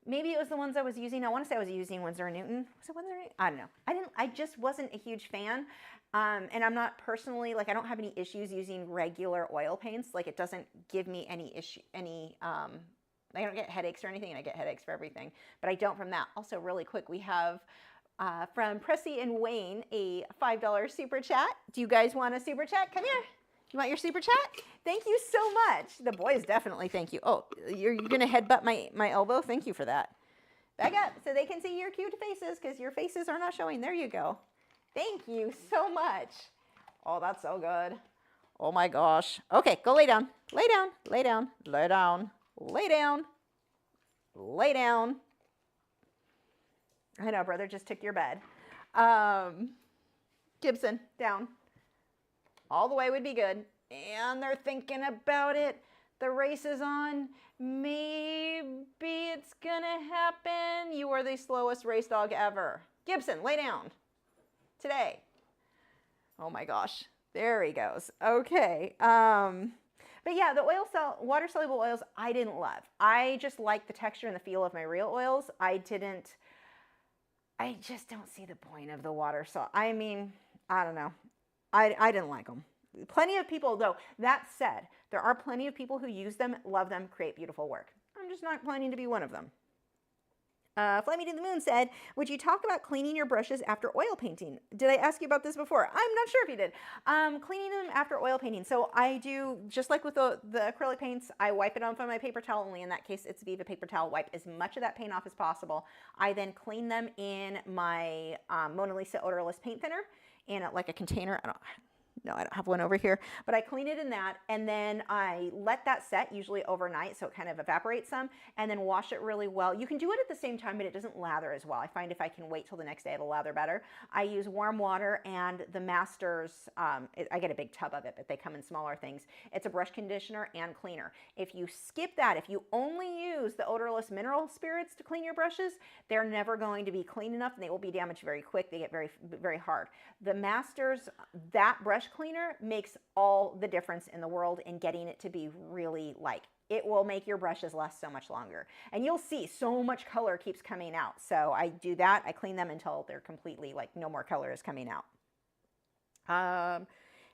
maybe it was the ones I was using. I want to say I was using Winsor & Newton. Was it Winsor & Newton? I don't know. I just wasn't a huge fan. And I'm not personally, I don't have any issues using regular oil paints. It doesn't give me any issue, I don't get headaches or anything, and I get headaches for everything, but I don't from that. Also, really quick, we have from Pressy and Wayne a $5 super chat. Do you guys want a super chat? Come here. You want your super chat? Thank you so much. The boys definitely thank you. Oh, you're going to headbutt my elbow? Thank you for that. Back up so they can see your cute faces because your faces are not showing. There you go. Thank you so much. Oh, that's so good. Oh my gosh. Okay, go lay down. Lay down. Lay down. Lay down. Lay down. Lay down. I know, brother just took your bed. Gibson, down. All the way would be good. And they're thinking about it. The race is on. Maybe it's gonna happen. You are the slowest race dog ever. Gibson, lay down. Today. Oh my gosh. There he goes. Okay. But yeah, the water soluble oils I didn't love. I just like the texture and the feel of my real oils. I just don't see the point of the water. So, I mean, I don't know. I didn't like them. Plenty of people, though, that said, there are plenty of people who use them, love them, create beautiful work. I'm just not planning to be one of them. Flammy to the Moon said, would you talk about cleaning your brushes after oil painting? Did I ask you about this before? I'm not sure if you did. Cleaning them after oil painting. So I do, just like with the acrylic paints, I wipe it off on my paper towel. Only in that case, it's Viva paper towel. Wipe as much of that paint off as possible. I then clean them in my Mona Lisa odorless paint thinner in a container. I don't have one over here, but I clean it in that, and then I let that set, usually overnight, so it kind of evaporates some, and then wash it really well. You can do it at the same time, but it doesn't lather as well. I find if I can wait till the next day, it'll lather better. I use warm water and the Masters, I get a big tub of it, but they come in smaller things. It's a brush conditioner and cleaner. If you skip that, if you only use the odorless mineral spirits to clean your brushes, they're never going to be clean enough, and they will be damaged very quick. They get very, very hard. The Masters, that brush cleaner makes all the difference in the world in getting it to be really it will make your brushes last so much longer. And you'll see so much color keeps coming out. So I do that. I clean them until they're completely no more color is coming out.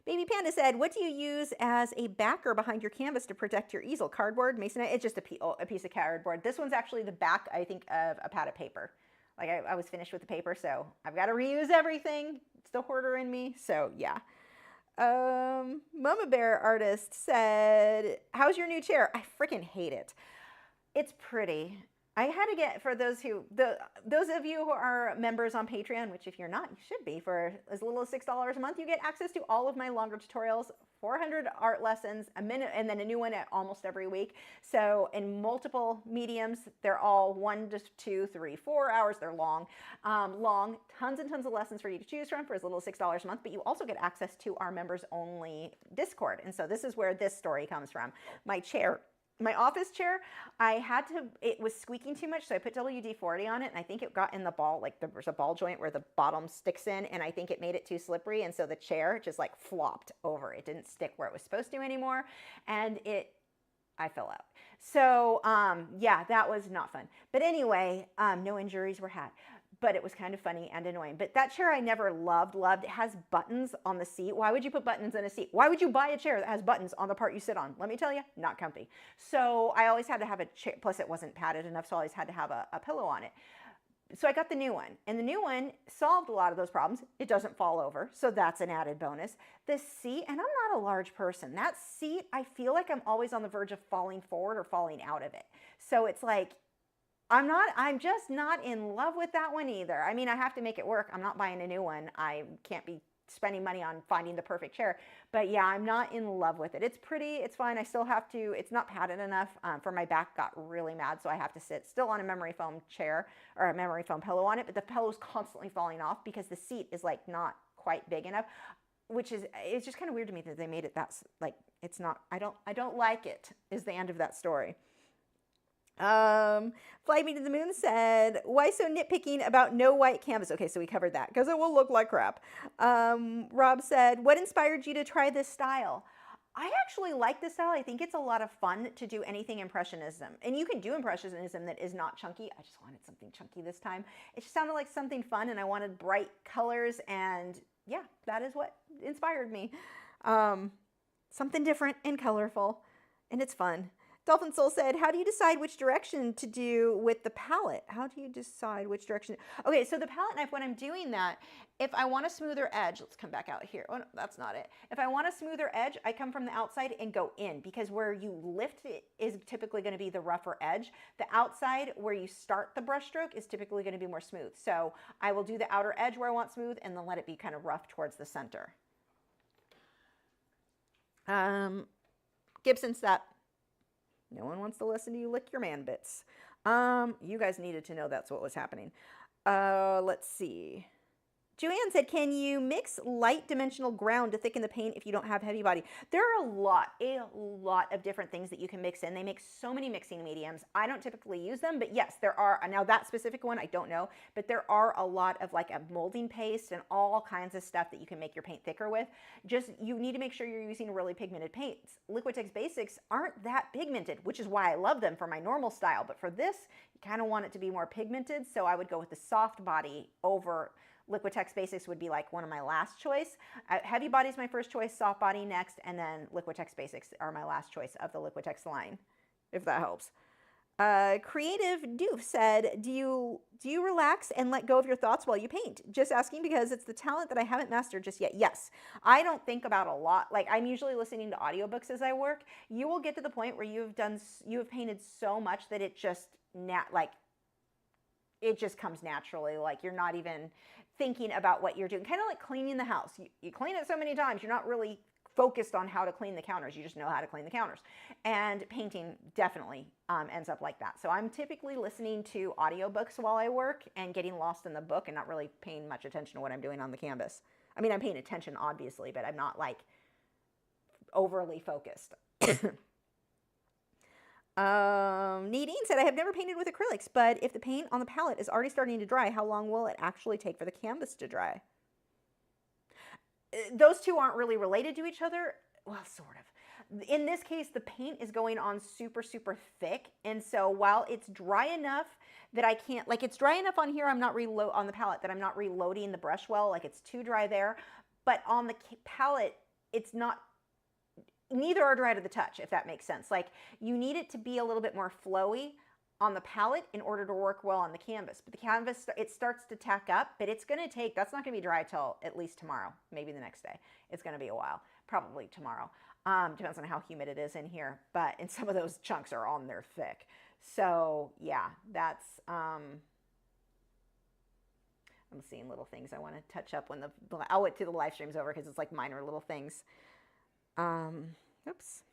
Baby Panda said, what do you use as a backer behind your canvas to protect your easel? Cardboard, masonite? It's just a piece of cardboard. This one's actually the back, I think, of a pad of paper. I was finished with the paper, so I've got to reuse everything. It's the hoarder in me, so yeah. Mama Bear Artist said, how's your new chair? I freaking hate it. It's pretty. I had to get, for those of you who are members on Patreon, which if you're not, you should be, for as little as $6 a month, you get access to all of my longer tutorials, 400 art lessons, a minute, and then a new one at almost every week. So in multiple mediums, they're all 1 to 2, 3, 4 hours. They're long, tons and tons of lessons for you to choose from for as little as $6 a month. But you also get access to our members only Discord. And so this is where this story comes from. My chair. My office chair, it was squeaking too much, so I put WD-40 on it, and I think it got in the ball, there's a ball joint where the bottom sticks in, and I think it made it too slippery, and so the chair just flopped over. It didn't stick where it was supposed to anymore, and I fell out. So, yeah, that was not fun. But anyway, no injuries were had. But it was kind of funny and annoying. But that chair I never loved. It has buttons on the seat. Why would you put buttons in a seat? Why would you buy a chair that has buttons on the part you sit on? Let me tell you, not comfy. So I always had to have a chair, plus it wasn't padded enough, so I always had to have a pillow on it. So I got the new one, and the new one solved a lot of those problems. It doesn't fall over, so that's an added bonus. The seat, and I'm not a large person, that seat, I feel like I'm always on the verge of falling forward or falling out of it. So it's I'm just not in love with that one either. I mean, I have to make it work. I'm not buying a new one. I can't be spending money on finding the perfect chair. But yeah, I'm not in love with it. It's pretty, it's fine. I still have to, it's not padded enough for my back got really mad. So I have to sit still on a memory foam chair or a memory foam pillow on it. But the pillow's constantly falling off because the seat is not quite big enough, which is, it's just kind of weird to me that they made it that, like, it's not, I don't like it, is the end of that story. Fly Me to the Moon said, why so nitpicking about no white canvas? Okay, so we covered that because it will look like crap. Rob said, what inspired you to try this style? I actually like this style. I think it's a lot of fun to do anything Impressionism. And you can do Impressionism that is not chunky. I just wanted something chunky this time. It just sounded like something fun, and I wanted bright colors, and yeah, that is what inspired me. Something different and colorful, and it's fun. Dolphin Soul said, how do you decide which direction to do with the palette? How do you decide which direction? Okay, so the palette knife, when I'm doing that, if I want a smoother edge, let's come back out here. Oh, no, that's not it. If I want a smoother edge, I come from the outside and go in, because where you lift it is typically going to be the rougher edge. The outside, where you start the brush stroke, is typically going to be more smooth. So I will do the outer edge where I want smooth, and then let it be kind of rough towards the center. Gibson step. No one wants to listen to you lick your man bits. You guys needed to know that's what was happening. Let's see. Joanne said, can you mix light dimensional ground to thicken the paint if you don't have heavy body? There are a lot of different things that you can mix in. They make so many mixing mediums. I don't typically use them, but yes, there are. Now that specific one, I don't know, but there are a lot of like a molding paste and all kinds of stuff that you can make your paint thicker with. Just, you need to make sure you're using really pigmented paints. Liquitex Basics aren't that pigmented, which is why I love them for my normal style. But for this, you kind of want it to be more pigmented. So I would go with the soft body over Liquitex Basics would be like one of my last choice. Heavy body is my first choice, soft body next, and then Liquitex Basics are my last choice of the Liquitex line, if that helps. Creative Doof said, do you relax and let go of your thoughts while you paint? Just asking because it's the talent that I haven't mastered just yet. Yes, I don't think about a lot. Like, I'm usually listening to audiobooks as I work. You will get to the point where you have painted so much that it just it just comes naturally. Like, you're not even thinking about what you're doing. Kind of like cleaning the house. You clean it so many times, you're not really focused on how to clean the counters. You just know how to clean the counters. And painting definitely ends up like that. So I'm typically listening to audiobooks while I work and getting lost in the book and not really paying much attention to what I'm doing on the canvas. I mean, I'm paying attention, obviously, but I'm not like overly focused. Nadine said, I have never painted with acrylics, but if the paint on the palette is already starting to dry, how long will it actually take for the canvas to dry? Those two aren't really related to each other. Well, sort of. In this case, the paint is going on super, super thick. And so while it's dry enough that I can't, like, it's dry enough on here, I'm not on the palette that I'm not reloading the brush well, like it's too dry there. But on the palette, it's not, neither are dry to the touch, if that makes sense. Like, you need it to be a little bit more flowy on the palette in order to work well on the canvas. But the canvas, it starts to tack up, but it's going to take, that's not going to be dry till at least tomorrow, maybe the next day. It's going to be a while, probably tomorrow. Depends on how humid it is in here, but and some of those chunks are on there thick. So yeah, that's, I'm seeing little things I want to touch up when I'll wait till the live stream's over because it's like minor little things. Oops.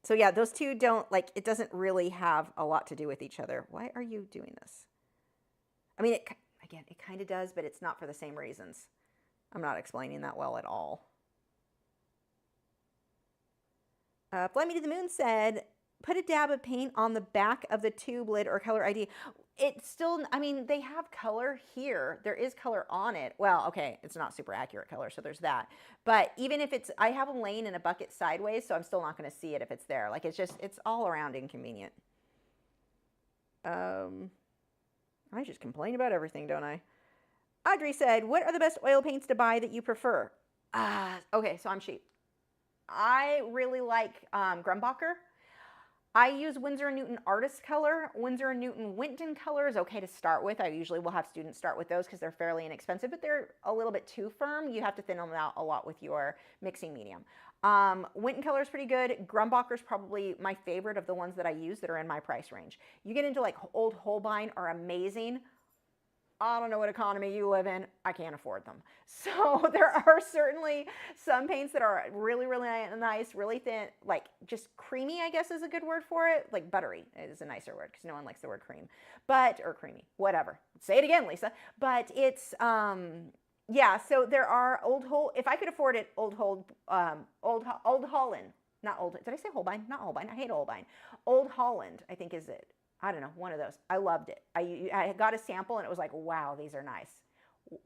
So yeah, those two don't, like, it doesn't really have a lot to do with each other. Why are you doing this? I mean, again, it kind of does, but it's not for the same reasons. I'm not explaining that well at all. Fly Me to the Moon said, put a dab of paint on the back of the tube lid or color ID. It's still, I mean, they have color here. There is color on it. Well, okay, it's not super accurate color, so there's that. But even if it's, I have them laying in a bucket sideways, so I'm still not going to see it if it's there. Like, it's just, it's all around inconvenient. I just complain about everything, don't I? Audrey said, what are the best oil paints to buy that you prefer? Okay, so I'm cheap. I really like Grumbacher. I use Winsor & Newton Artist Color. Winsor & Newton Winton Color is okay to start with. I usually will have students start with those because they're fairly inexpensive, but they're a little bit too firm. You have to thin them out a lot with your mixing medium. Winton Color is pretty good. Grumbacher is probably my favorite of the ones that I use that are in my price range. You get into like Old Holbein are amazing. I don't know what economy you live in. I can't afford them. So there are certainly some paints that are really, really nice, really thin, like just creamy, I guess is a good word for it. Like buttery is a nicer word because no one likes the word cream, or creamy, whatever. Say it again, Lisa. But it's, Yeah, so there are if I could afford it, Old Holland, not Old, did I say Holbein? Not Holbein, I hate Holbein. Old Holland, I think is it. I don't know, one of those. I loved it. I got a sample and it was like, wow, these are nice.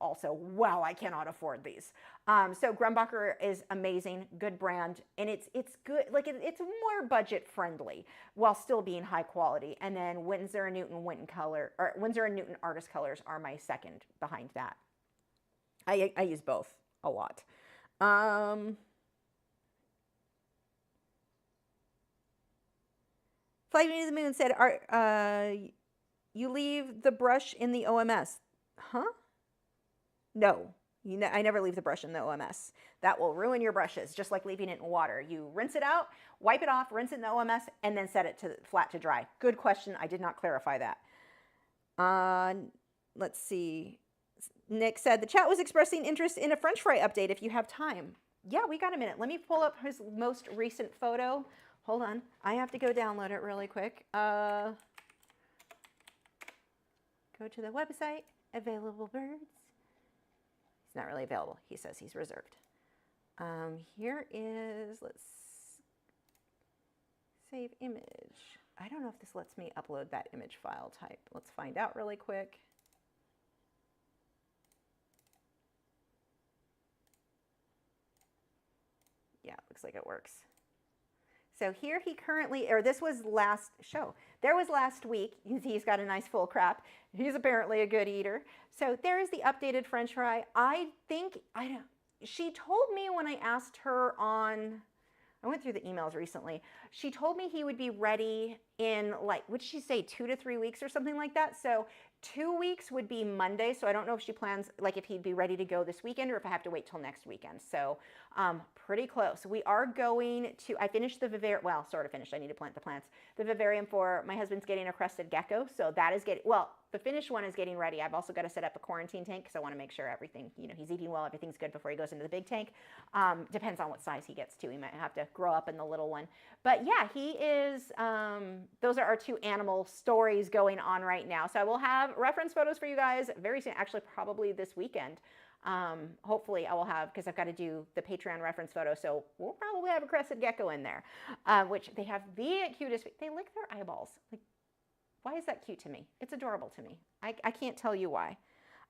Also, wow, I cannot afford these. So Grumbacher is amazing, good brand, and it's good. Like it's more budget friendly while still being high quality. And then Winsor and Newton Winsor and Newton Artist Colors are my second behind that. I use both a lot. Flying to the Moon said, you leave the brush in the OMS. Huh? No, I never leave the brush in the OMS. That will ruin your brushes, just like leaving it in water. You rinse it out, wipe it off, rinse it in the OMS, and then set it to flat to dry. Good question. I did not clarify that. Let's see. Nick said, the chat was expressing interest in a French fry update if you have time. Yeah, we got a minute. Let me pull up his most recent photo. Hold on. I have to go download it really quick. Go to the website, available birds. He's not really available. He says he's reserved. Here is, let's save image. I don't know if this lets me upload that image file type. Let's find out really quick. Yeah, looks like it works. So here he currently, or this was last show. There was last week. You can see he's got a nice full crop. He's apparently a good eater. So there is the updated French fry. She told me when I asked her on, I went through the emails recently. She told me he would be ready in like, what did she say, 2 to 3 weeks or something like that? So 2 weeks would be Monday. So I don't know if she plans, like if he'd be ready to go this weekend or if I have to wait till next weekend. So pretty close. We are going to, I finished the vivarium, well, sort of finished. I need to plant the plants. The vivarium for my husband's getting a crested gecko. So that is getting, well, the finished one is getting ready. I've also got to set up a quarantine tank because I want to make sure everything, he's eating well, everything's good before he goes into the big tank. Depends on what size he gets to. He might have to grow up in the little one. But yeah, he is, those are our 2 animal stories going on right now. So I will have reference photos for you guys very soon, actually probably this weekend. Hopefully I will have, because I've got to do the Patreon reference photo, so we'll probably have a crested gecko in there, which they have the cutest, they lick their eyeballs. Like, why is that cute to me? It's adorable to me. I can't tell you why.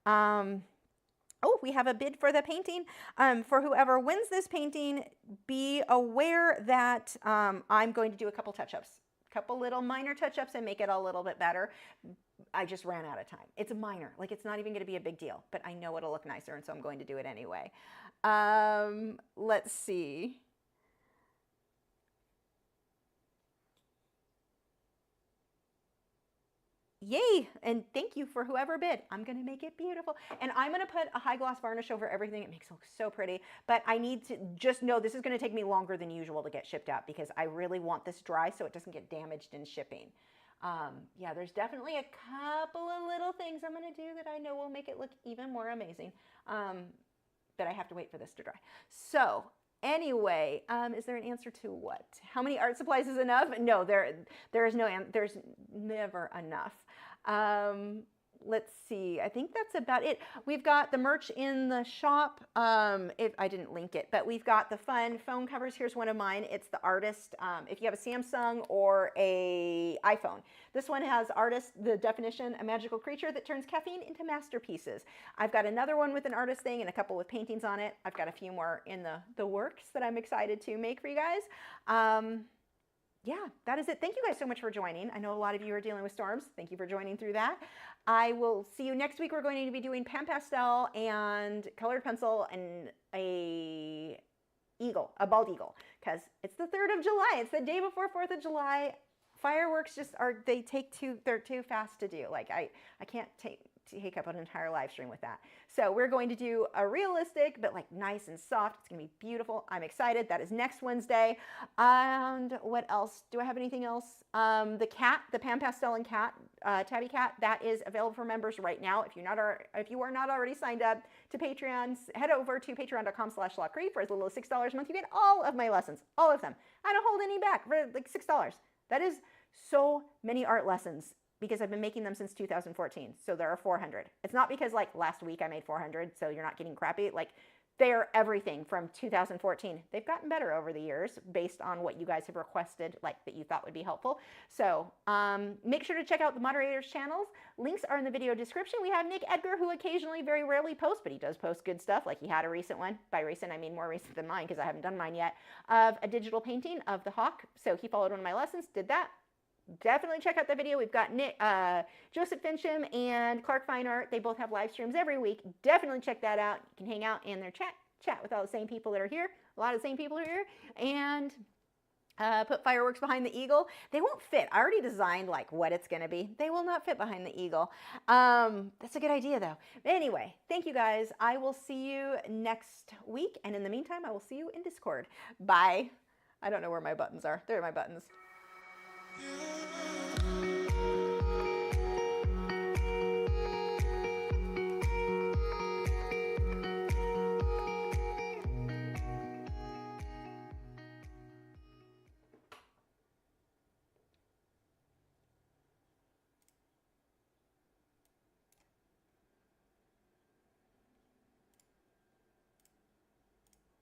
Oh, we have a bid for the painting. For whoever wins this painting, be aware that I'm going to do a couple touch-ups, couple little minor touch-ups and make it a little bit better. I just ran out of time. It's minor, like it's not even going to be a big deal, but I know it'll look nicer, and so I'm going to do it anyway. Let's see. Yay, and thank you for whoever bid. I'm going to make it beautiful, and I'm going to put a high gloss varnish over everything. It makes it look so pretty, but I need to just know this is going to take me longer than usual to get shipped out because I really want this dry so it doesn't get damaged in shipping. Yeah, there's definitely a couple of little things I'm going to do that I know will make it look even more amazing, but I have to wait for this to dry. So anyway, is there an answer to what? How many art supplies is enough? No, there's never enough. Let's see. I think that's about it. We've got the merch in the shop. If I didn't link it, but we've got the fun phone covers. Here's one of mine. It's the Artist. If you have a Samsung or a iPhone, this one has Artist, the definition, a magical creature that turns caffeine into masterpieces. I've got another one with an artist thing and a couple with paintings on it. I've got a few more in the works that I'm excited to make for you guys. Yeah, that is it. Thank you guys so much for joining. I know a lot of you are dealing with storms. Thank you for joining through that. I will see you next week. We're going to be doing pan pastel and colored pencil and a bald eagle, because it's the 3rd of July. It's the day before 4th of July. Fireworks just they're too fast to do. Like I can't take up an entire live stream with that. So we're going to do a realistic, but like nice and soft. It's gonna be beautiful. I'm excited. That is next Wednesday. And what else? Do I have anything else? The cat, the pan pastel and cat, tabby cat, that is available for members right now. If you are not already signed up to Patreon, head over to patreon.com/Lachri. For as little as $6 a month, you get all of my lessons, all of them. I don't hold any back for like $6. That is so many art lessons because I've been making them since 2014. So there are 400. It's not because like last week I made 400, so you're not getting crappy. Like they're everything from 2014. They've gotten better over the years based on what you guys have requested, like that you thought would be helpful. So make sure to check out the moderators channels. Links are in the video description. We have Nick Edgar, who occasionally, very rarely posts, but he does post good stuff. Like he had a recent one. By recent, I mean more recent than mine because I haven't done mine yet, of a digital painting of the hawk. So he followed one of my lessons, did that. Definitely check out the video. We've got Nick, Joseph Fincham and Clark Fine Art. They both have live streams every week. Definitely check that out. You can hang out in their chat with all the same people that are here. A lot of the same people are here. And put fireworks behind the eagle. They won't fit. I already designed like what it's going to be. They will not fit behind the eagle. That's a good idea though. Anyway, thank you guys. I will see you next week. And in the meantime, I will see you in Discord. Bye. I don't know where my buttons are. There are my buttons. Yeah.